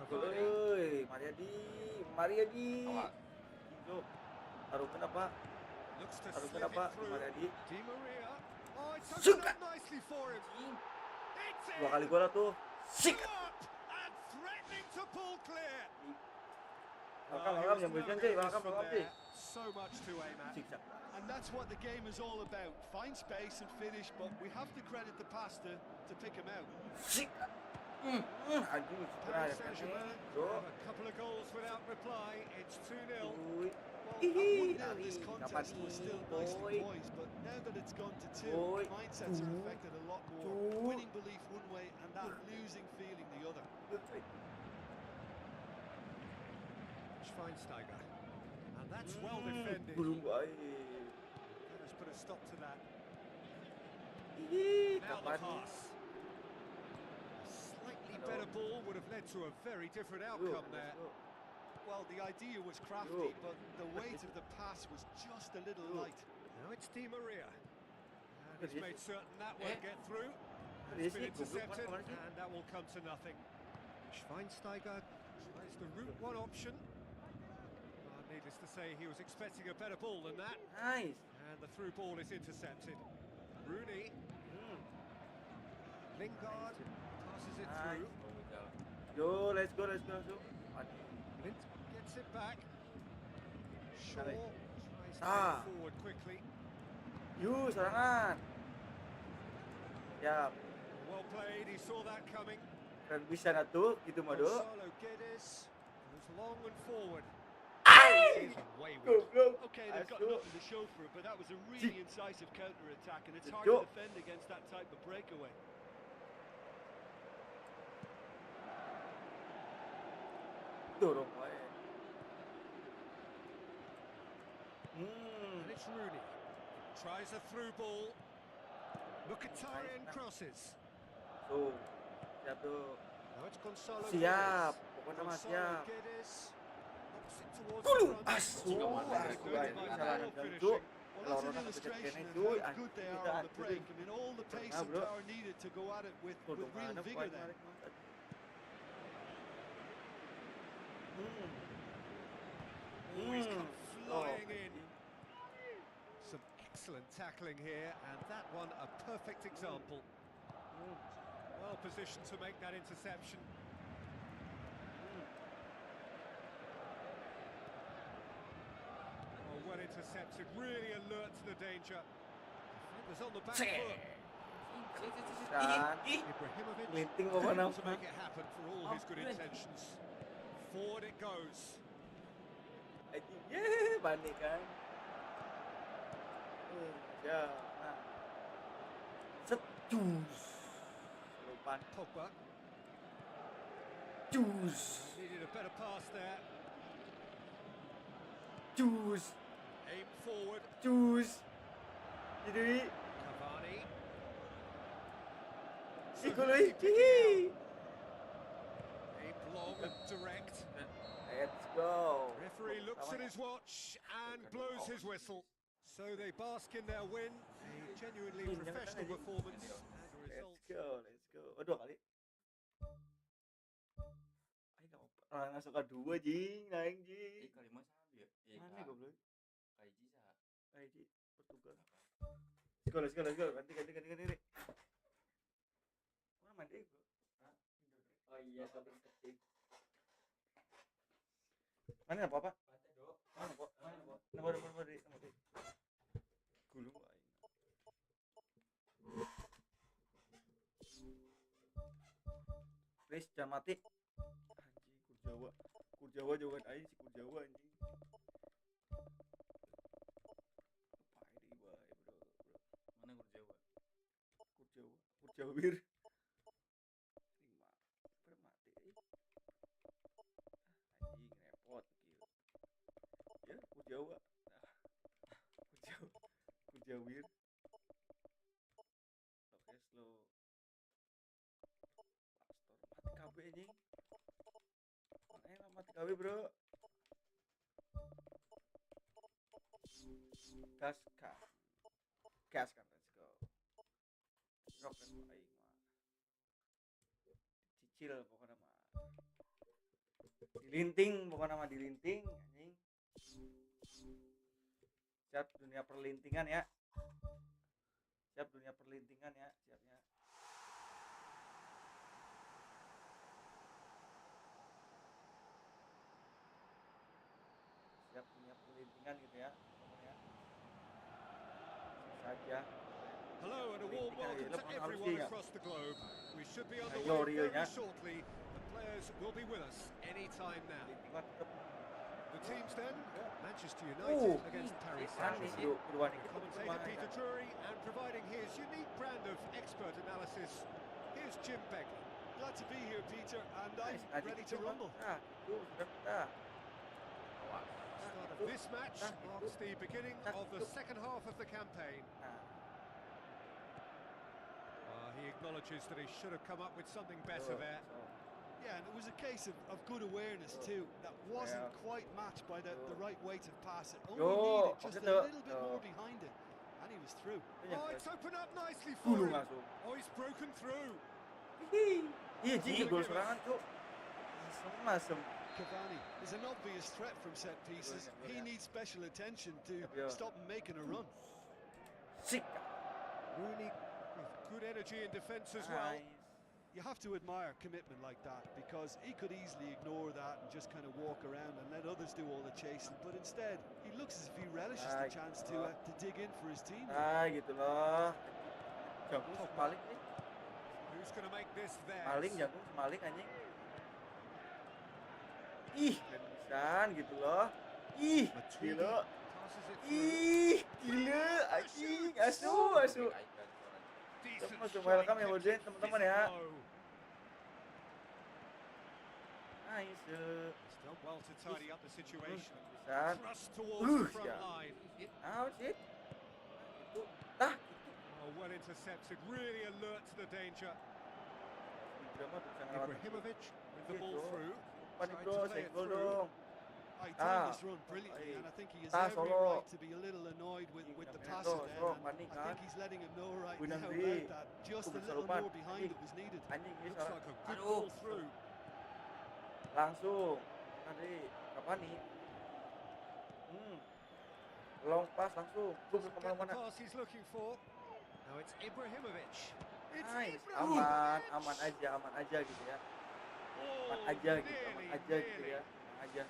Gol, Cavani. euy, Mariadi. Itu. Taruh kenapa? Looks to Taruh slip kenapa? it through. Mariadi. Di Maria. Oh, it's opened Suka. up nicely for him. It's Dua in. kali gol tuh. Sik. Up and threatening to pull clear. Welcome, yang berikan cuy, welcome cuy. So much to aim at. Siksa. And that's what the game is all about. Find space and finish, but we have to credit the pass to pick him out. Sik. Anjing, Paris sebenarnya Saint-Germain bro. have a couple of goals without reply. It's 2-0. Uy. Well, Hihi, at 1-0 this Ari, contest kapan was still nih, nicely boy? poised, but now that it's gone to 2, Boy. mindsets are affected a lot more. Tuh. Winning belief one way and that losing feeling the other. Schweinsteiger. And that's well defended. Belum baik. That has put a stop to that. Hihi, Now the kapan nih? pass. A slightly better ball would have led to a very different outcome there. Well, the idea was crafty, but the weight of the pass was just a little light. Now it's Di Maria. And he's made certain that won't get through. Dia It's been sih goblok intercepted, kemana sih? and that will come to nothing. Schweinsteiger tries the route one option. Needless to say, he was expecting a better ball than that. Nice. And the through ball is intercepted. Rooney. Lingard passes it through. Yo, let's go. Lint gets it back. Shaw Dale. tries to Ah. get forward quickly. Yuk, serangan. Siap. Well played, he saw that coming. Kan bisa na tuh, gitu mah do. Gonzalo Guedes goes long and forward. Ay! He's wayward. Goblok. Okay, they've got Asu. nothing to show for it, but that was a really incisive counter-attack, and it's hard Yo. to defend against that type of breakaway. Dorong wae. And it's Rooney. Tries a through ball. Mkhitaryan crosses. Tuh. Siap tuh. Now it's Gonzalo Siap. Guedes. Pokoknya mah Gonzalo siap. Guedes knocks it towards Gulung. the front. Asu. Asu, Ini by salah ball nendang finishing. tuh. Well, Kalau that's an orang kepencet illustration kene of cuy. how good they are on the break. I mean, all the pace and bro. power needed to go at it with real vigor there. Oh, he's come flying in. Some excellent tackling here, and that one a perfect example. Well positioned to make that interception. Oh, well intercepted, really alert to the danger. Defenders on the back foot. Ibrahimovic Linting pokoknya. to make it happen for all his good intentions. Forward it goes. Panik kan. Ya. Setus. Lupa. Pogba Jus. needed a better pass there. Jus. Aim forward. Jus. Jadi Cavani. Psikologi. Aim long and direct. Let's go. Referee looks at his watch and blows his whistle. So they bask in their win. A genuinely professional performance and a result. Let's go. Oh, 2 kali. Ayo masuk ke 2 jing, naik jing. Kali mah sambil. Mana goblok? Kaiji sa. Kaiji Portugal. Let's go. Ganti. Mana mandi gua? Hah? Oh iya, tapi ketik. Mana apa? Mana apa? Nama di. Gulung aing. Please jangan mati. Anjing Kurjawa jauhan aing si Kurjawa anjing. Apa ini bae, bro. Mana Jawa? Kurjawir. Anjing repot kieu. Ya, Kurjawa. Kurjawir. Oke, slow. Pastor mati KB anjing. Mana mati KB, bro. Gas kan, let's go. Rock kan aing mah. Cicil pokoknya mah. Dilinting anjing. Siap dunia perlintingan ya. Siapnya. Siap dunia perlintingan gitu ya. Pokoknya. Saja. Hello and a warm welcome to everyone across the globe. We should be on the way very shortly. The players will be with us any time now. The teams then, Manchester United against Paris Saint-Germain. Commentator Peter Drury, and providing his unique brand of expert analysis, here's Jim Begley. Glad to be here, Peter, and I'm ready to rumble. Start of this match marks the beginning of the second half of the campaign. He acknowledges that he should have come up with something better there. Yeah, and it was a case of good awareness too. That wasn't quite matched by the right weight of pass. It only needed just a little bit more behind it, and he was through. Oh, it's opened up nicely for him. Oh, he's broken through. Iya, jing gol serangan tuh. Masem. Cavani is an obvious threat from set pieces. He needs special attention to stop him making a run. Sick. Rooney with good energy in defence as well. You have to admire commitment like that, because he could easily ignore that and just kind of walk around and let others do all the chasing, but instead he looks as if he relishes the chance to dig in for his team. Gitu loh. Jagung semaling nih. Who's going to make this theirs? Jagung semaling anjing. Ih, pisan gitu loh. Ih, gila. Gila anjing. Asu. Langsung welcome ya Boden, teman-teman ya. Nice. Still well to tidy up the situation. Bisa. Thrust towards the front line. Out it. Itu. Oh, well intercepted, really alert to the danger. Ibrahimovic with the ball through. He timed this run brilliantly, and I think he has every right to be a little annoyed with the passing there. I think he's letting him know right now about that. Just a little more behind it was needed. Looks like a good ball through. Langsung. Nanti kapan nih? Long pass langsung. Belum Doesn't get the kemana-mana. pass he's looking for. Now it's Ibrahimovic. It's Nice, Ibrahimovic. aman aja gitu ya. Oh, Aman aja gitu nearly, ya. Aman aja.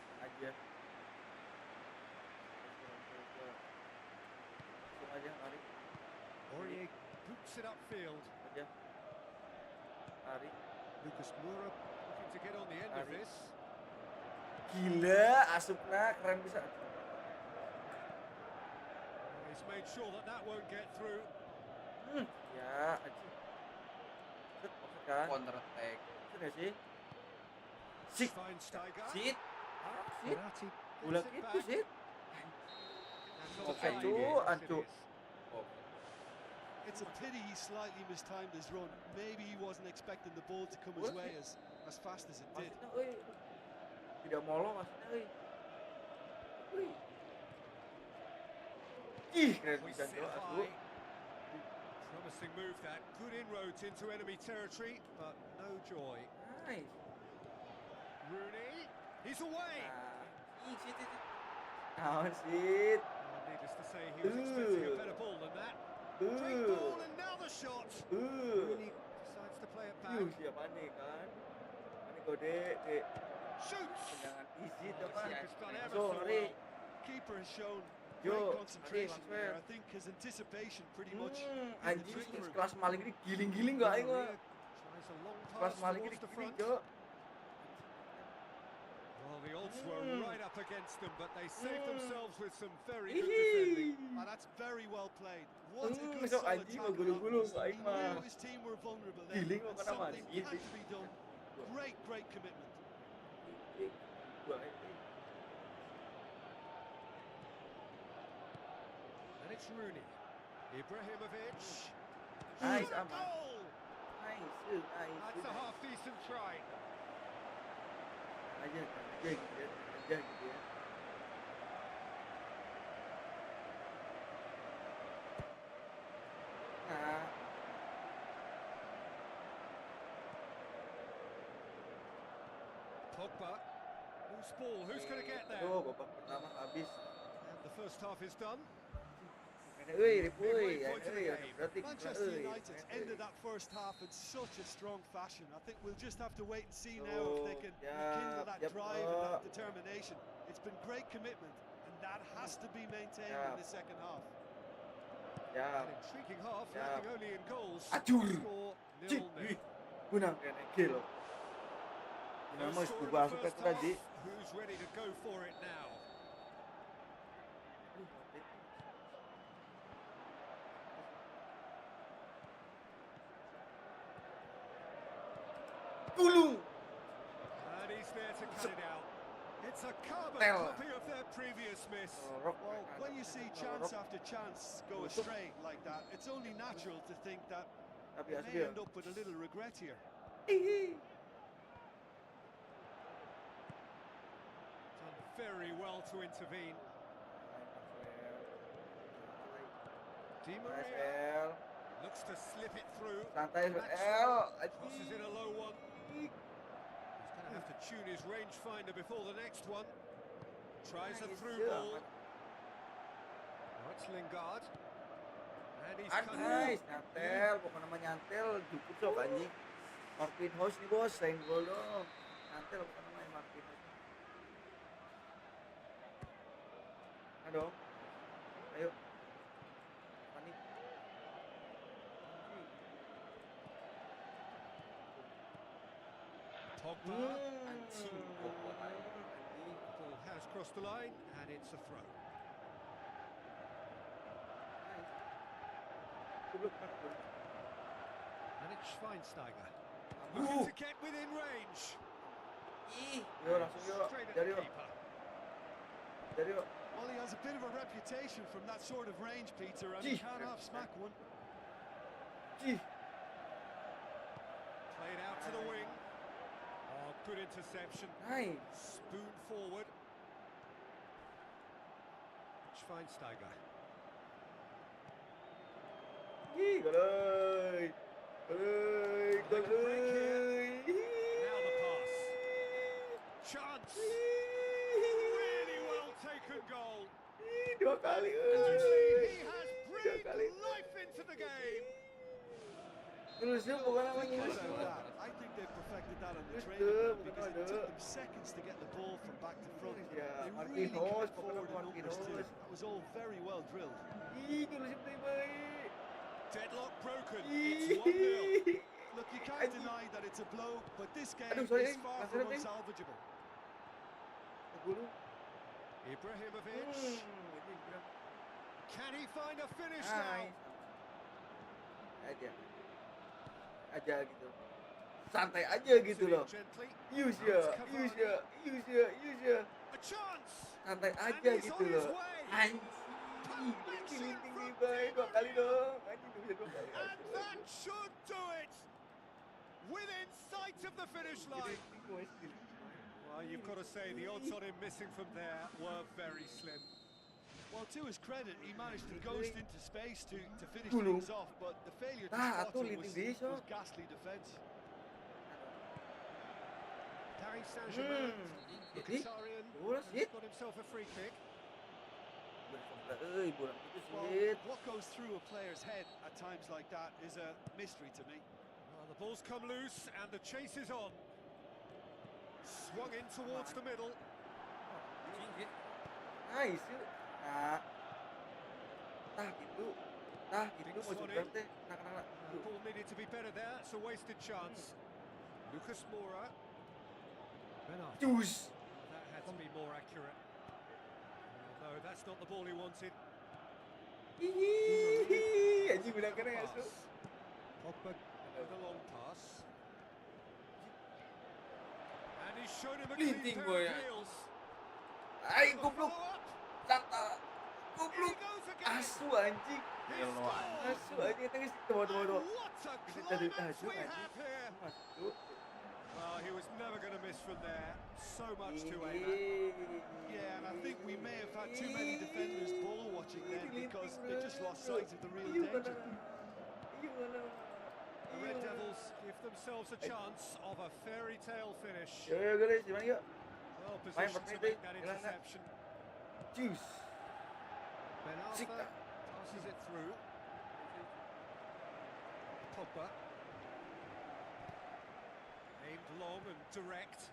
Langsung aja lari. Aurier boots it upfield. Aja. Lari. Lucas Moura looking to get on the end of Lari. this. Gila, asupna keren bisa. He's made sure that won't get through. Ya, aja. Set, maksud kan? Counter attack. Set nggak sih? Sik. Schweinsteiger. Sit. Sit. Verratti Ulah gets it gitu, back. sit. That's Oke, offside. cu, Yes, ancu. it is. It's a pity he slightly mistimed his run. Maybe he wasn't expecting the ball to come his way as fast as it did. Maksudnya, tidak molo maksudnya, Ih, keren bisa Hoists it Jo, asu. high. Promising move that. Good inroads into enemy territory, but no joy. Nice. Rooney, he's away. Ih, sit. Naon sit. Needless to say, he was expecting a better ball than that. Great ball and now the shot. Rooney decides to play it back. Siapa nih kan? Ini kode, dek. Shoots. Tendangan easy Oh, tuh the kan. keeper's done ever Langsung, so lari. well. Keeper has shown Yo, great concentration lari, there. Maxwell. I think his anticipation pretty much in the Anjing, dressing room. kelas maling ini giling-giling gak aing mah. Tries a long Kelas pass maling ini towards the giling, front. Jo. Well, the odds were right up against them, but they saved themselves with some very good defending. Oh, that's very well played. What a good So solid anjing tackle gulung-gulung that was. aing He knew mah. his team were vulnerable there, Giling and kok kena something mati. had to be done. Great commitment. And it's Rooney. Ibrahimovic. Nice, Shot, aman. goal! Nice. That's a half-decent try. Aja gitu ya. Nah, Pogba. Loose ball. Who's going to get there? tuh babak pertama habis. And the first half is done. Berarti Manchester United ended that first half in such a strong fashion. I think we'll just have to wait and see now if they can rekindle that drive and that determination. It's been great commitment, and that has to be maintained in the second half. Ya, An intriguing half, lacking only in goals. Acur. Score 0-0. Kunang kene kill. Ini mah Score in gua the suka first tadi. half. Who's ready to go for it now? Gulung. And he's there to cut it out. It's a carbon Tell. copy of their previous miss. Well, when you see chance after chance go astray like that, it's only natural to think that Tapi they asli may ya. end up with a little regret here. Done very well to intervene. Di Maria L. looks to slip it through. Santai L. Crosses in a low one. He's going to have to tune his rangefinder before the next one. Tries a through ball. Now it's Lingard. And he's cut Nice, it. nyantel, bukan nama nyantel, cukup sok anjing. Martin House nih bos, sayang gol dong. Nyantel bukan namanya Martin House. Aduh, ayo. Panik. Pogba. Anjing, Ball has crossed the line, and it's a throw. And it's Schweinsteiger. Looking to get within range. Yo, langsung yo. Straight at Dari the yo. keeper. Dari yo. Well, he has a bit of a reputation from that sort of range, Peter, and he can't half smack one. Cih. Played out to the wing. Oh, good interception. Nice. Spoon forward. Schweinsteiger. Ih, goloi. Goloi, goloi. Now the pass. Chance. kali. He has breathed life into the game. Ilusif bukan namanya Think ilusif. about that. I think they perfected that on the training ground because it took them seconds to get the ball from back to front. Ya, They really Marquinhos, came forward in numbers too. Marquinhos. That was all very well drilled. Ih, ilusif tuh baik. Deadlock broken. It's 1-0. Look, you can't deny that it's a blow, but this game Aduh, sorry, is far Mas from Rene. unsalvageable. Gulu. Ibrahimovic. Ini bilang, Can he find a finish "Hai." now? Aja gitu. Santai aja gitu loh. Gently. Use ya. A chance. Santai And aja he's gitu on his loh. way. Anjing. Perfection Linting from nih baik 2 kali dong. Anjing gak bisa 2 kali. And that should do it. Within sight of the finish line. Well, you've got to say the odds on him missing from there were very slim. Well, to his credit, he managed to ghost into space to finish Gulu. things off, but the failure to Ah, spot tuh him linting dia, was Sok. ghastly defence. Paris Saint-Germain. Mkhitaryan bola has sih. got himself a free kick. Bola itu Well, sih. what goes through a player's head at times like that is a mystery to me. Well, the ball's come loose and the chase is on. Swung in towards the middle. Nice. Nah gitu mau sebentar teh. Nah. The ball needed to be better there. It's a wasted chance. Lucas Moura. Benard. Cus. That had to be more accurate. No, that's not the ball he wanted. Anjing bilang kena ya, Su. Pass. Pogba with a long pass. And he's shown him a clean Linting, pair boy. of heels. Ai, The goblok. follow-up. Santa. Here he Goblok. goes again. Asu anjing. He scored. Asu anjing itu guys. Tunggu. And what a climax Asu we anjing. have here. Masuk. Well, he was never going to miss from there. So much to aim at. Yeah, and I think we may have had too many defenders ball watching then because they just lost sight of the real danger. The Red Devils give themselves a chance of a fairy tale finish. Yo guys, gimana yuk? Well positioned to pertama make itu, that hilang nggak? interception. Juice. Ben Arfa Sika. passes it through. Pogba. Aimed long and direct.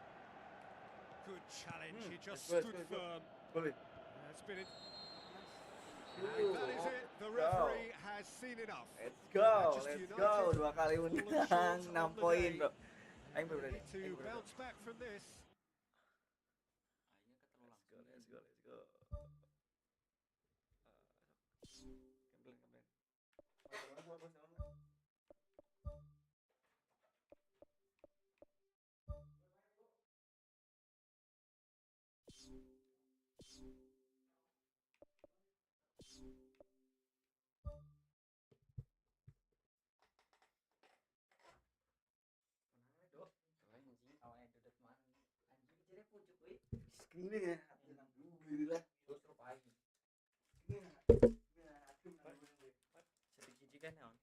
Good challenge. He just let's stood go. firm. Boleh. That's been it. And that is it. The referee has seen enough. Let's go. Manchester Let's go. United 2 kali fallen menang, short on 6 the poin, day. bro. Aing They berani. need to bounce back from this. Let's go. Screening ya. Alhamdulillah. Sedikit juga naon.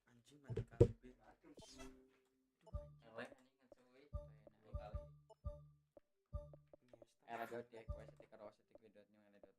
Anjing mati kabeh. Era dot ya, gue setik karo setik widotnya era dot.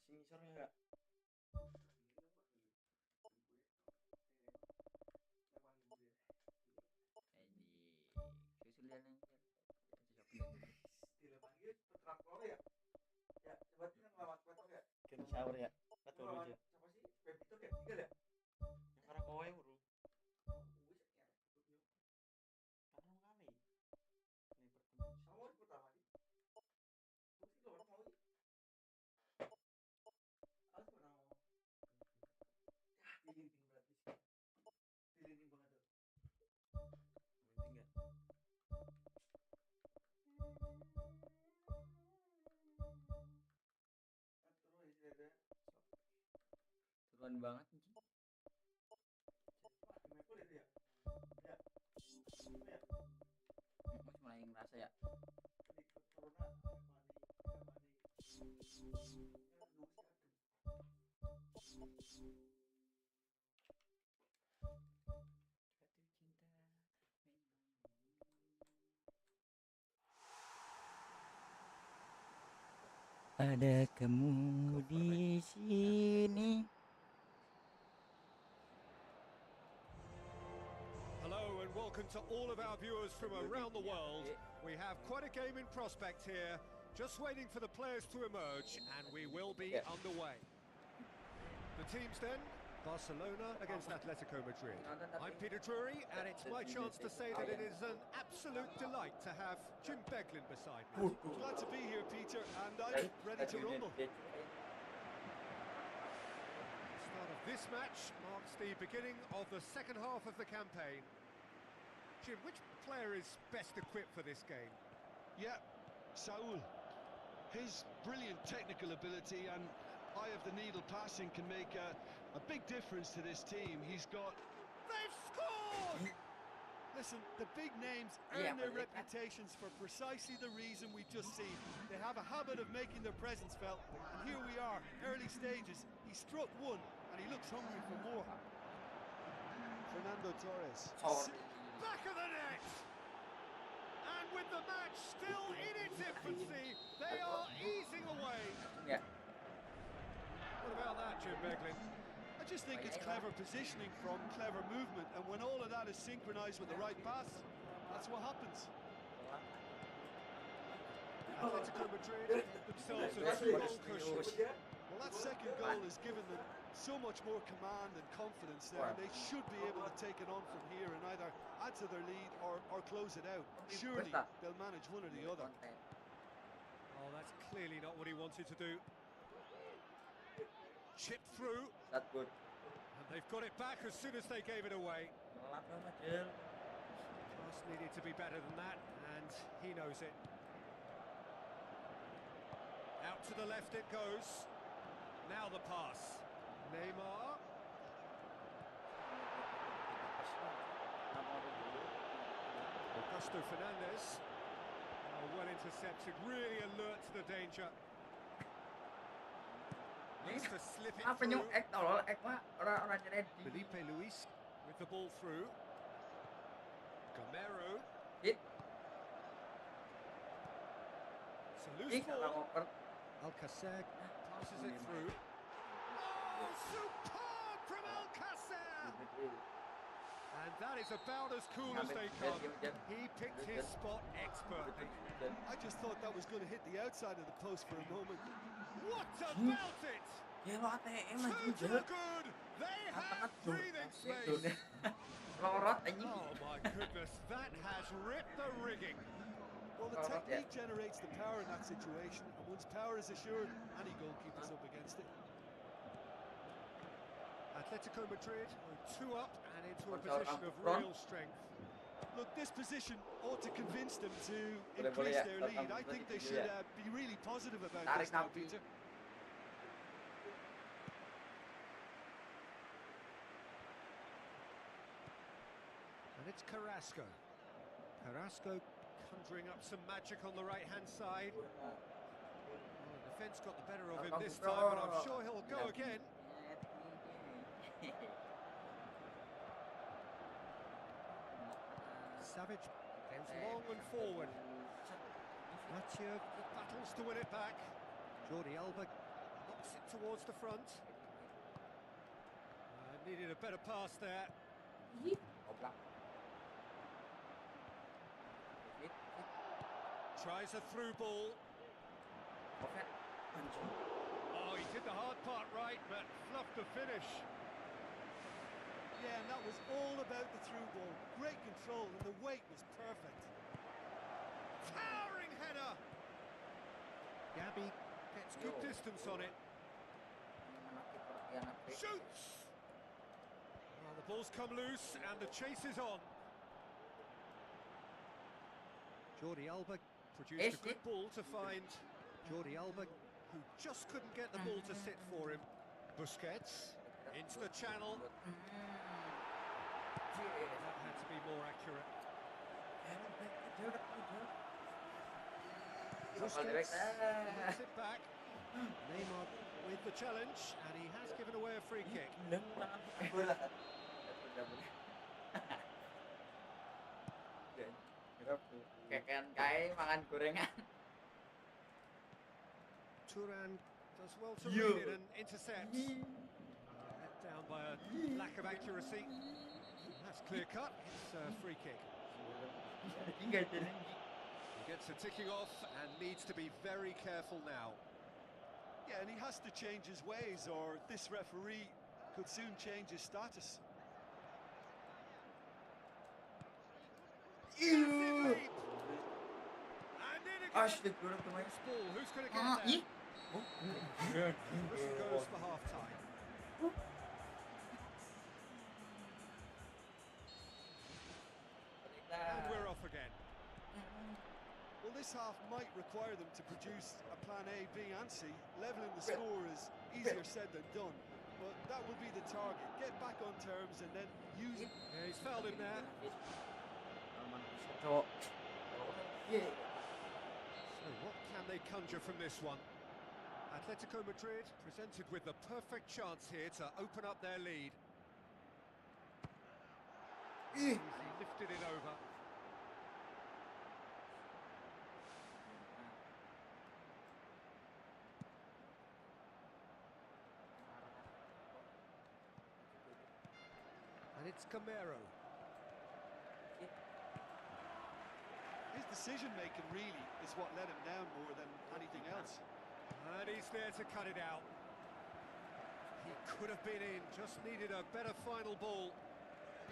Sinisornya enggak? Susul jalan anjir. Dipanggil petrap lo ya? Ya, coba kan ngelawan petrap ya? Kita shower ya. Betul Ngelawan aja. siapa sih? Pepito ya? 3 ya? Yang karena kowe huru. Kan kali. Ini pertemuan. Sama di pertama sih. Gue sih lawan mau sih. Aku pernah mau. Ya, dilinting berarti sih. Dilinting banget tuh. Penting ya. Terus di sini ada. Turuan banget anjing. Maple itu ya? Ya. Ya. Mas mulai merasa ya. Ada kamu di sini. Hello and welcome to all of our viewers from around the world. We have quite a game in prospect here. Just waiting for the players to emerge and we will be underway. The teams then, Barcelona against Atletico Madrid. I'm Peter Drury and it's my chance to say that it is an absolute delight to have Jim Beglin beside me. Glad to be here, Peter, and I'm ready to rumble. The start of this match marks the beginning of the second half of the campaign. Jim, which player is best equipped for this game? Yeah, Saul. His brilliant technical ability and eye of the needle passing can make a big difference to this team. He's got... They've scored! Listen, the big names earn their reputations for precisely the reason we've just seen. They have a habit of making their presence felt, and here we are, early stages. He struck one, and he looks hungry for more. Fernando Torres. Back of the net! And with the match still in its infancy, they are easing away. Ya. What about that, Jim Beglin? I just think it's clever positioning from clever movement, and when all of that is synchronized with the right pass, that's what happens. Atletico Madrid themselves a 2-goal cushion. Well, that second goal has given them so much more command and confidence there, and they should be able to take it on from here and either add to their lead or close it out. Surely they'll manage one or the other. Oh, that's clearly not what he wanted to do. Chip through. That's good. And they've got it back as soon as they gave it away. Pass needed to be better than that, and he knows it. Out to the left it goes. Now the pass. Neymar. Augusto Fernandez. Oh, well intercepted, really alert to the danger. Needs to slip it Apa through. yung act tolol act mah orang ready. Felipe Luis with the ball through. Gamero. Hit. It's a loose ball. Ngoper. Alcacer passes it through. Oh, superb from Alcacer! And that is about as cool as they come. He picked his spot expertly. I just thought that was going to hit the outside of the post for a moment. What about it? Ya lo ATM Two lagi to the good. They have breathing space. Lorot anjing. Oh my goodness, that has ripped the rigging. Well, the technique generates the power in that situation, and once power is assured, any goalkeeper's up against it. Atletico Madrid are 2 up and into a position of real strength. Look, this position ought to convince them to increase their lead. I think they should be really positive about this now, Peter. And it's Carrasco. Carrasco conjuring up some magic on the right-hand side. Well, the defence got the better of him this time, but I'm sure he'll go again. Savage goes long and forward. Mathieu battles to win it back. Jordi Alba knocks it towards the front. Needed a better pass there. Tries a through ball. Oh, he did the hard part right, but fluffed the finish. Yeah, and that was all about the through ball. Great control, and the weight was perfect. Towering header. Gabby gets good distance on it. Shoots. Well, the ball's come loose, and the chase is on. Jordi Alba produced a good ball to find Jordi Alba, who just couldn't get the ball to sit for him. Busquets into the channel. That had to be more accurate. Busquets wins it back. Neymar with the challenge, and he has given away a free kick. Kayak kai makan gorengan. Turan does well to read it and intercepts. Let down by a lack of accuracy. That's clear cut. It's a free kick. He gets a ticking off and needs to be very careful now. Yeah, and he has to change his ways, or this referee could soon change his status. And in again. Asli görüp durmayı. This ball, who's going to get there? Whistle goes for half time. And we're off again. Well, this half might require them to produce a plan A, B and C. Leveling the score is easier said than done, but that will be the target. Get back on terms and then use it. Yeah, he's fouled him there. So what can they conjure from this one? Atletico Madrid presented with the perfect chance here to open up their lead. He lifted it over. And it's Camero. His decision-making really is what let him down more than anything else. And he's there to cut it out. He could have been in, just needed a better final ball.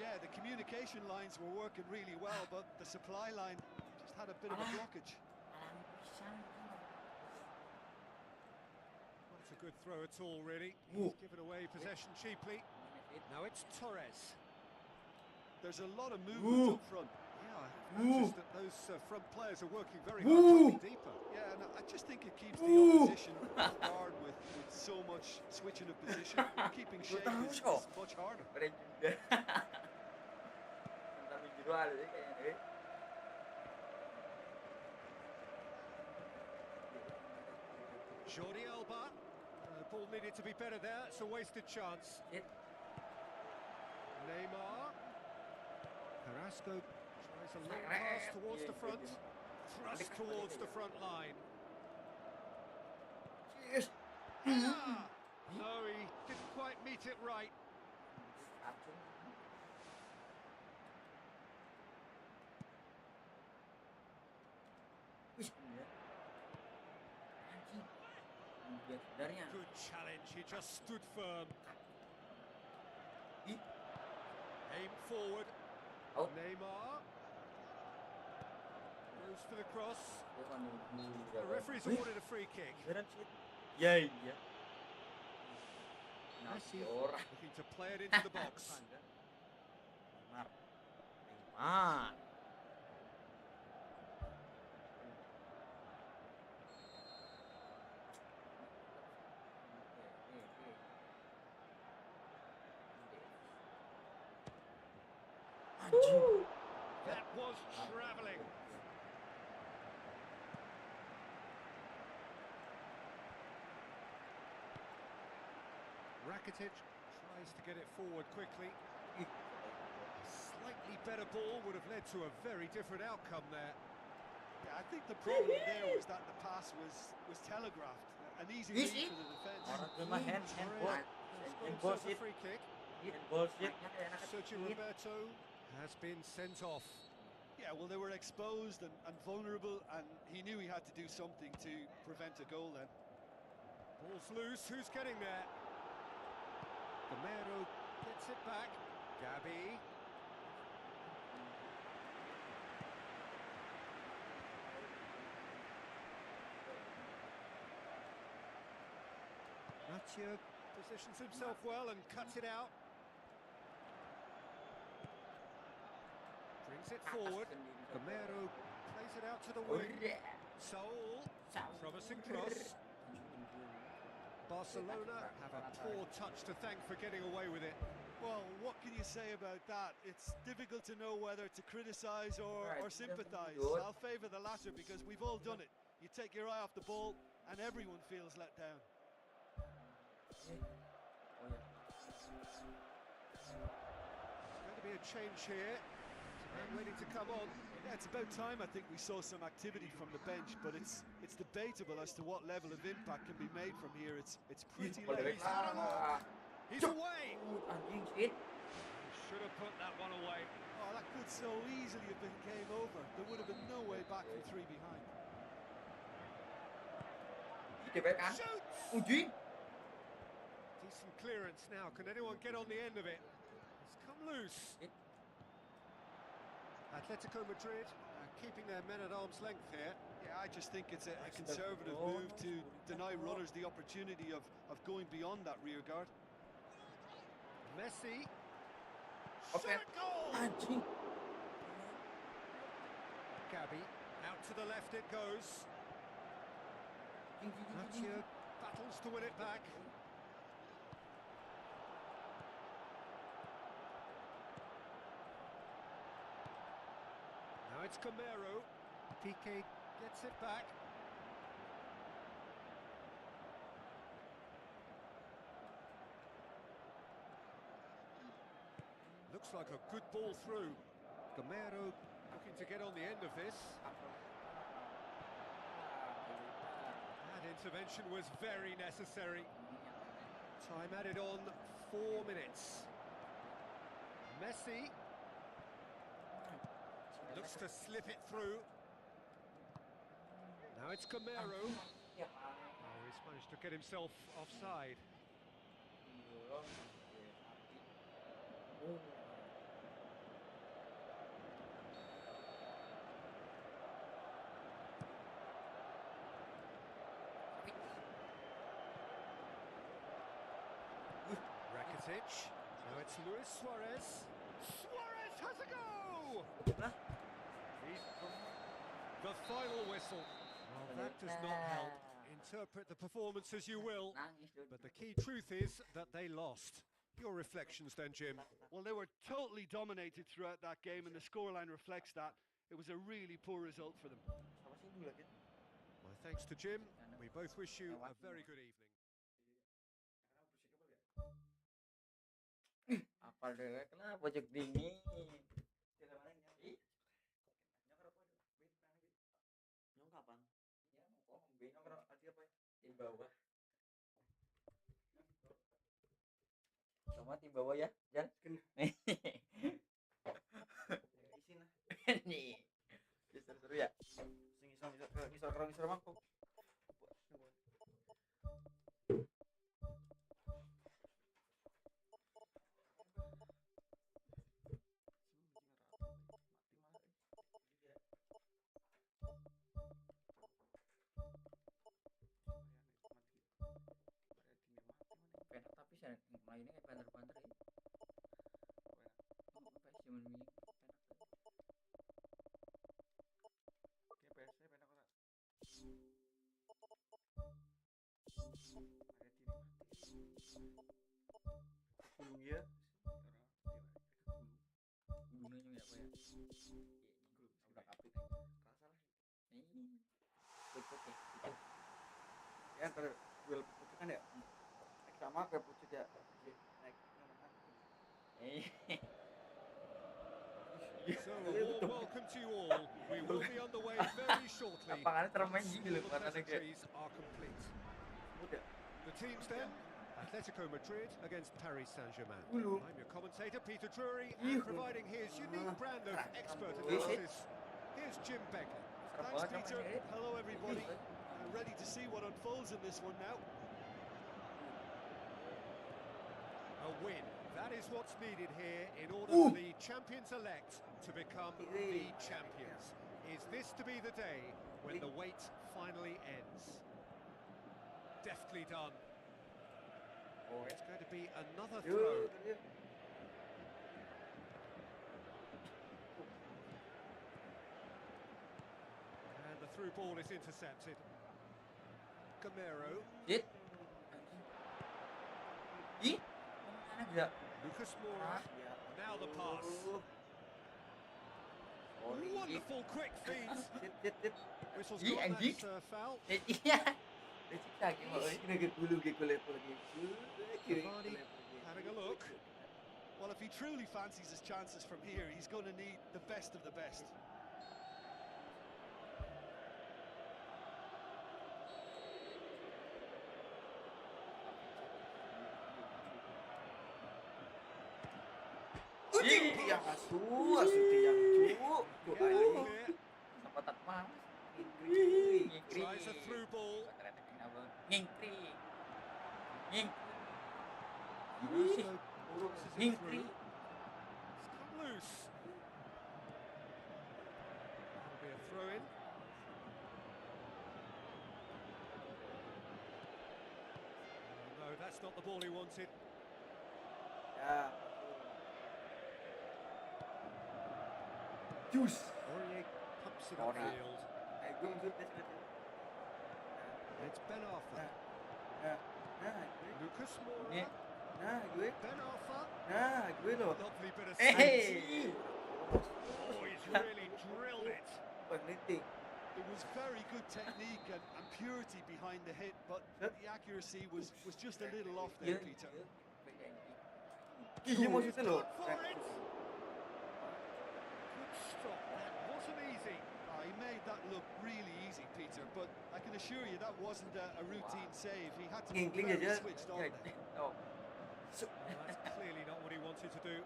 Yeah, the communication lines were working really well, but the supply line just had a bit of a blockage. Not a good throw at all, really. He's given away possession cheaply. Now it's Torres. There's a lot of movement up front. Yeah, I've noticed that those front players are working very hard to get deeper. Yeah, and I just think it keeps the opposition off guard with so much switching of position. Keeping shape is much harder. Keren juga. Tapi biru ada sih kayaknya. Jordi Alba. The ball needed to be better there. It's a wasted chance. Neymar. Carrasco tries a long pass towards the front. Thrust towards the front line. No, he didn't quite meet it right. Good challenge, he just stood firm. Aim forward. Neymar goes for the cross. The referee's awarded a free kick. Ya iya. Messi looking to play it into the box. Neymar. That was travelling. Rakitic tries to get it forward quickly. A slightly better ball would have led to a very different outcome there. Yeah, I think the problem there was that the pass was telegraphed. An easy read for the defence. Scores a free kick. Sergio Roberto has been sent off. Yeah, well, they were exposed and vulnerable, and he knew he had to do something to prevent a goal then. Ball's loose, who's getting there? Camero gets it back. Gabi. Mathieu positions himself well and cuts it out. Brings it forward. Camero plays it out to the wing. Saul, promising cross. Barcelona have a poor touch to thank for getting away with it. Well, what can you say about that? It's difficult to know whether to criticise or sympathise. I'll favour the latter because we've all done it. You take your eye off the ball, and everyone feels let down. Oh ya. Going to be a change here. And waiting to come on. Yeah, it's about time I think we saw some activity from the bench, but it's debatable as to what level of impact can be made from here. It's pretty late. He's had a look. He's away. Anjing shit. Should have put that one away. Oh, that could so easily have been game over. There would have been no way back from 3 behind. Dia kan. Shoots. Anjing. Decent clearance now. Can anyone get on the end of it? It's come loose. Atletico Madrid keeping their men at arm's length here. Yeah, I just think it's a conservative move to deny runners the opportunity of going beyond that rear guard. Messi. Okay. Shot at goal. Anjing. Gabby. Out to the left it goes. Lazio battles to win it back. Now it's Camero. Piqué gets it back. Looks like a good ball through. Camero looking to get on the end of this. That intervention was very necessary. Time added on 4 minutes. Messi looks to slip it through. Now it's Camero. Oh, he's managed to get himself offside. Rakitic. Now it's Luis Suarez. Suarez has a go! The final whistle. Well, that does not help. Interpret the performance as you will, but the key truth is that they lost. Your reflections then, Jim? Well, they were totally dominated throughout that game, and the scoreline reflects that. It was a really poor result for them. My thanks to Jim. We both wish you a very good evening. Apal deh lah pojok dingin. Nyong kapan? Di bawah. Sama di bawah ya, Jan. Isin lah. Nih. Seru-seru ya. Ngisor mangkuk. Penak tapi saya mainnya kayak banter-banter ya. Apa sih zaman penak tuh. Kayak PS penak ora. Gunung ya. Gunanya ya apa ya? Udah kapit. Kerasa lah. Pucuk ya. Ya ntar duel pucuk kan ya. Sama kayak pucuk ya. Naik. So, a warm welcome to you all. We will be on the way very shortly. Lapangannya termain gini loh, The warnanya kayak pleasantries are complete. Udah. The teams then, Atletico Madrid against Paris Saint-Germain. Ulu. I'm your commentator, Peter Drury, and providing his unique brand of expert analysis, here's Jim Begley. Thanks, Peter. Hello, everybody. I'm ready to see what unfolds in this one now. A win. That is what's needed here in order for the champions-elect to become the champions. Is this to be the day when the wait finally ends? Deftly done. It's going to be another throw. And the through ball is intercepted. Camero. Dit. Ih, mana gila? Lucas Moura. Now the pass. Wonderful quick feet. Dit. Whistle's Ih, gone, anjing. that's foul. Iya. Disiksa gitu euy. Ini ke dulu ke level lagi. Cavani having a look. Well, if he truly fancies his chances from here, he's going to need the best of the best. Uji yang asuh yang cuk. Cuk Get aing. out here. Sampai tak mas. Ngingkri. Tries a through ball. Ngingkri. Ngingkri. Forces it Ngingkri. through. It's come loose. That'll be a throw in. No, that's not the ball he wanted. Ya. Jus. Aurier pumps it Aurier. upfield. Gue maksud dia sengaja. It's Ben Arthur. Gue. Lucas Moura. Ini. Gue. Ben Arthur. Gue loh. Lovely bit of Hey. space. Oh, he's really drilled it. Peneliti. It was very good technique and purity behind the hit, but the accuracy was just a little off there, Peter. Iya maksudnya loh. For it. Good stop. That wasn't easy. He made that look really easy, Peter, but I can assure you that wasn't a routine save. He had to be Ngingkling very aja. switched on there. Oh. Well, that's clearly not what he wanted to do.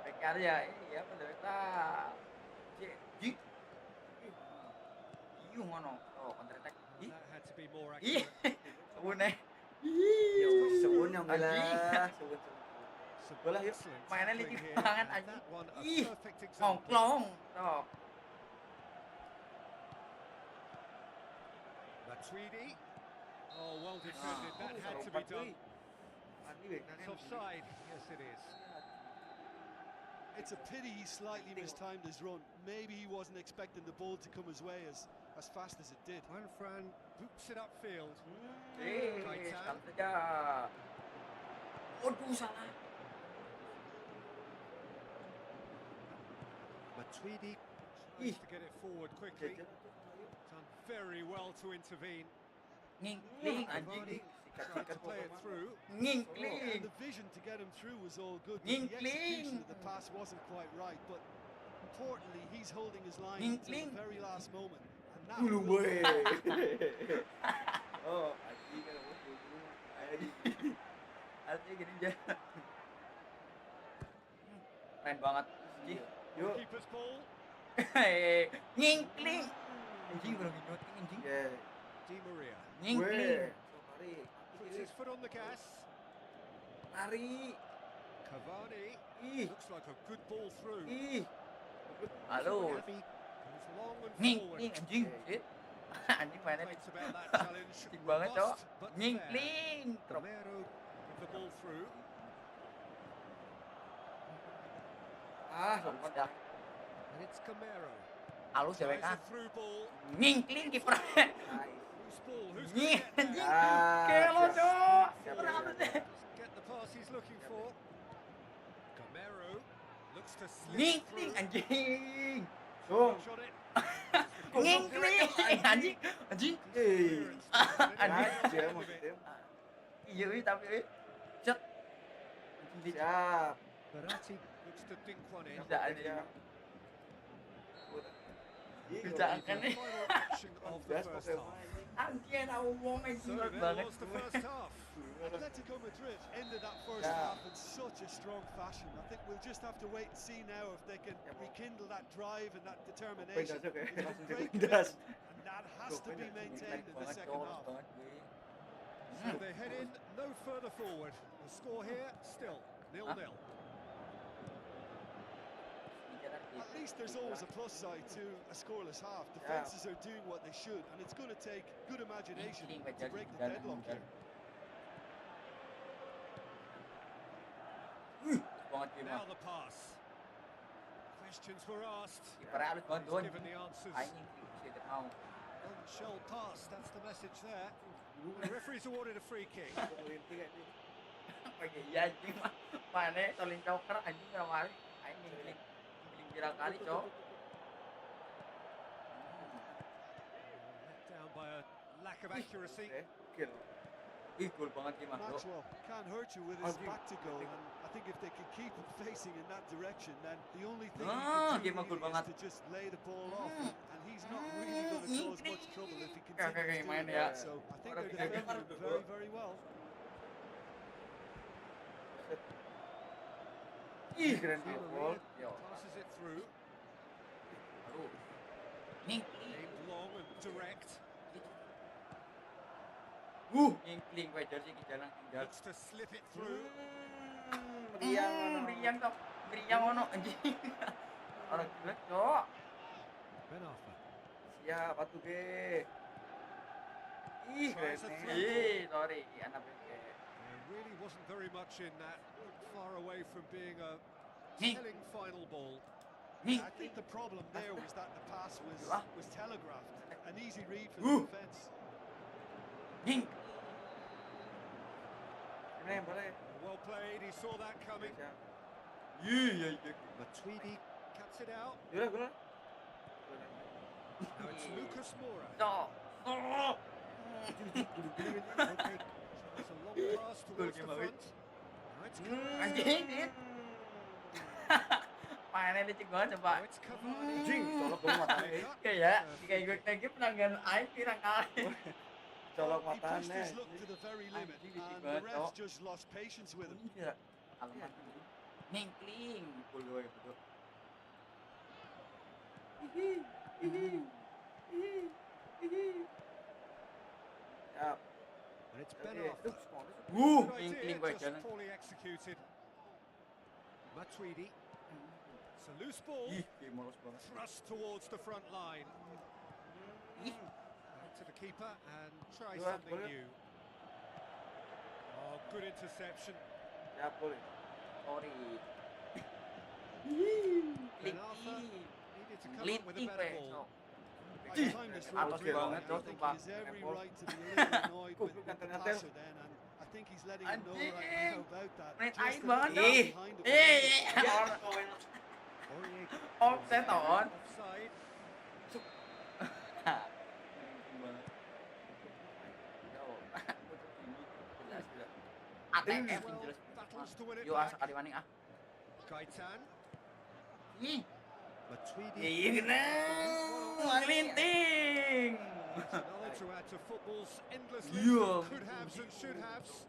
Bekar ya. Iya bener ta. Ji. Iyo ngono. Oh, counter attack. Ih. That had to be more Ih. accurate. Sabun eh. Yo, sebun yang Anjing. gila. Sebun. Some Bola, yuk. excellent Mainnya tackling lagi here, tangan, and anjing. that one a Ih. perfect example. Ngongklong. Tuh. Matuidi. Oh, well defended. That had to be done. That's offside. Yes, it is. It's a pity he slightly mistimed his run. Maybe he wasn't expecting the ball to come his way as fast as it did. Juanfran boots it upfield. Sekali saja. Waduh, salah. Matuidi tries to get it forward quickly. Done very well to intervene. Ngingkling anjing. Tried to play it through. And Ngingkling. the vision to get him through was all good, but Nging the cling. execution of the pass wasn't quite right. But importantly, he's holding his line Nging until cling. the very last moment. And that Dulu will- gue. Oh, anjing kan dulu. Anjing. Artinya gini aja. Keren banget. Ji. Yuk. Keeper's ball. Ngingkling. Anjing baru nginget anjing. Ya. Di Maria Ngingkling. Mari. puts his foot on the gas. Lari. Cavani Ih. looks like a good ball through. Ih. Halo. Gavi goes long and forward. Ngingkling anjing. Shit. Anjing mainnya Complaints about that challenge. Asik banget, Cok. Robust, but fair. Ngingkling. Drop. Romero with the ball through. Ah, Lompat dah. And it's Camero. Halus ya Tries mereka. a through ball. Ngingkling kiper. nice. Loose ball. Who's going Nging to get anjing. that? Ah, Kelo, siap. Cok. Siap, Berapa siap, deh? Doesn't get the pass he's looking for. Camero looks to slip Ngingkling through. anjing. Dong. Shot it. Ngingkling anjing. Anjing. Eh. Anjing. Aja maksudnya. Iya, tapi cet. Anjing Siap. Verratti looks to dink one in. Bisa aja. Bisa Iya. kan nih. Final action of the Gas first pakai half. main. Anjing aku ngomong So anjing there banget. was the first half. Atletico Madrid ended that first Yeah. half in such a strong fashion. I think we'll just have to wait and see now if they can rekindle that drive and that determination. Pindah oke. It was a Langsung great pindah. commitment, and that has to be maintained in the second half. So they head in no further forward. The score here still 0-0. At least there's always a plus side to a scoreless half. Defenses are doing what they should, and it's going to take good imagination to break the deadlock here. Now the pass. Questions were asked. Kipernya halus banget He's Don. given the answers. Aing tidak mau. Shell pass, that's the message there. The referee's awarded a free kick. Oke, iya anjing mah. Mana tolong joker anjing gak mari. Aing ngingkling. Ngingkling pirang kali, Cok. lack of accuracy. Kill. Ih, gol banget gimana, Bro? Maxwell can't hurt you with his back to goal, and I think if they can keep him facing in that direction, then the only thing he can do gol really banget. is to just lay the ball off, and he's not really going to cause much trouble if he Kayak continues main doing ya. that. So I think they're defending him very, very well. Ih, keren Di gol. Maria passes it through, Aduh. Nih. aimed long and direct. Ngingkling gue jersey ke jalan tinggal. Looks to slip it through. Meriang dong. Meriang ono anjing. Orang gila, Cok. Ben Arfa. Siap, atuh ge. Ih, keren. Sorry, anak beke. There really wasn't very much in that. Far away from being a Nih. telling final ball. Nih. I think the problem there was that the pass was telegraphed, an easy read for the defence. Ning. Keren, boleh. Well played, he saw that coming. Siap. Iya. Matuidi cuts it out. Gila, gila. Now it's Lucas Moura. Cok. Okay, it's a long pass towards the front. Now it's Anjing, Dit. Mainnya licik banget coba. Now it's Cavani. Anjing, colok dong matanya. Kayak gue kayak penanggan air pirang kali. Colok He pushed matanya. his luck to the very limit, Anjing, and banget, the Cok. refs just lost patience with him. Iya. Alamat. Ngingkling. Gol gue betul. Siap. And it's Ben Oke. Arfa. Ngingkling Good gue idea, jalan. just poorly executed. Matuidi. It's a loose ball. Ih, kayak molos banget. Thrust towards the front line. Ih. Back to the keeper and try Dua, something boleh. new. Oh, good interception. Siap, boleh. Sorry. Ben Arfa needed to come up with a Glinting better gue. ball. By the time this Atas was really, banget, I Cok, think sumpah. he has every right to be a little annoyed with the passer then, and I think he's letting him know right now about that. Menit Just air a banget, little Cok. behind the Iya. Offset on. Offside. ATM Well, jelas. battles to win it Yuk back. sekali maning ah. Gaitan. Ih. Matuidi. Iya kena. Nglinting. Another to add to football's endless list Yeah. of could haves and should haves.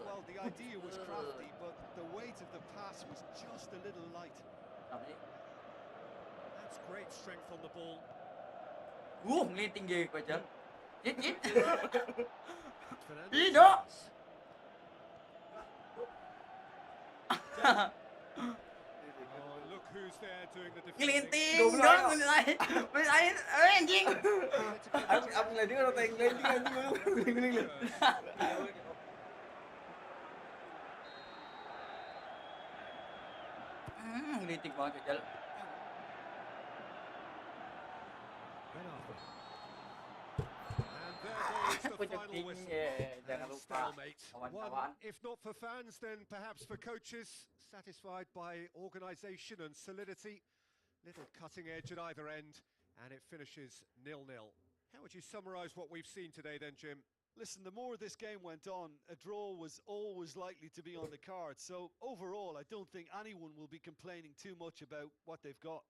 Well, the idea was crafty, but the weight of the pass was just a little light. Apa sih? That's great strength on the ball. Nglinting gue kocak. Jit. Fernando Ih, Dok. Santos. Oh, look who's there doing the defending. Nglinting dong, menit air. Anjing. Abis landing orang tayang landing anjing. Guling-guling. Nglinting banget kocak. Ben Arfa. And there goes the Kocak final ding whistle. ya. Jangan And lupa. stalemate. Kawan-kawan. One, if not for fans, then perhaps for coaches, satisfied by organisation and solidity. Little cutting edge at either end, and it finishes 0-0. How would you summarise what we've seen today then, Jim? Listen, the more this game went on, a draw was always likely to be on the card. So overall, I don't think anyone will be complaining too much about what they've got.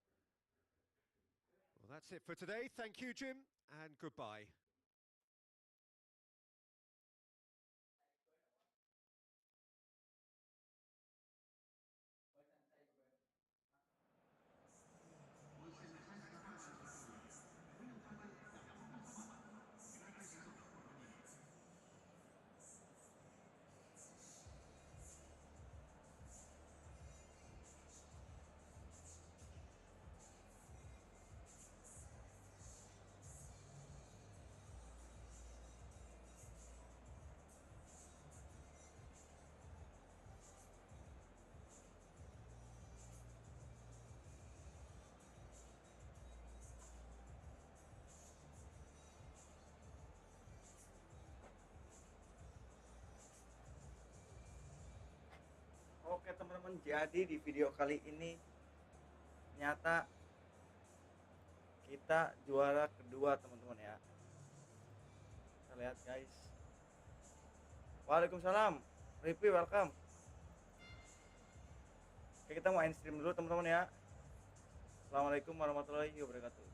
Well, that's it for today. Thank you, Jim, and goodbye. Oke teman-teman, jadi di video kali ini ternyata kita juara kedua teman-teman ya. Kita lihat guys. Waalaikumsalam. Ripi, welcome. Oke, kita mau end stream dulu teman-teman ya. Assalamualaikum warahmatullahi wabarakatuh.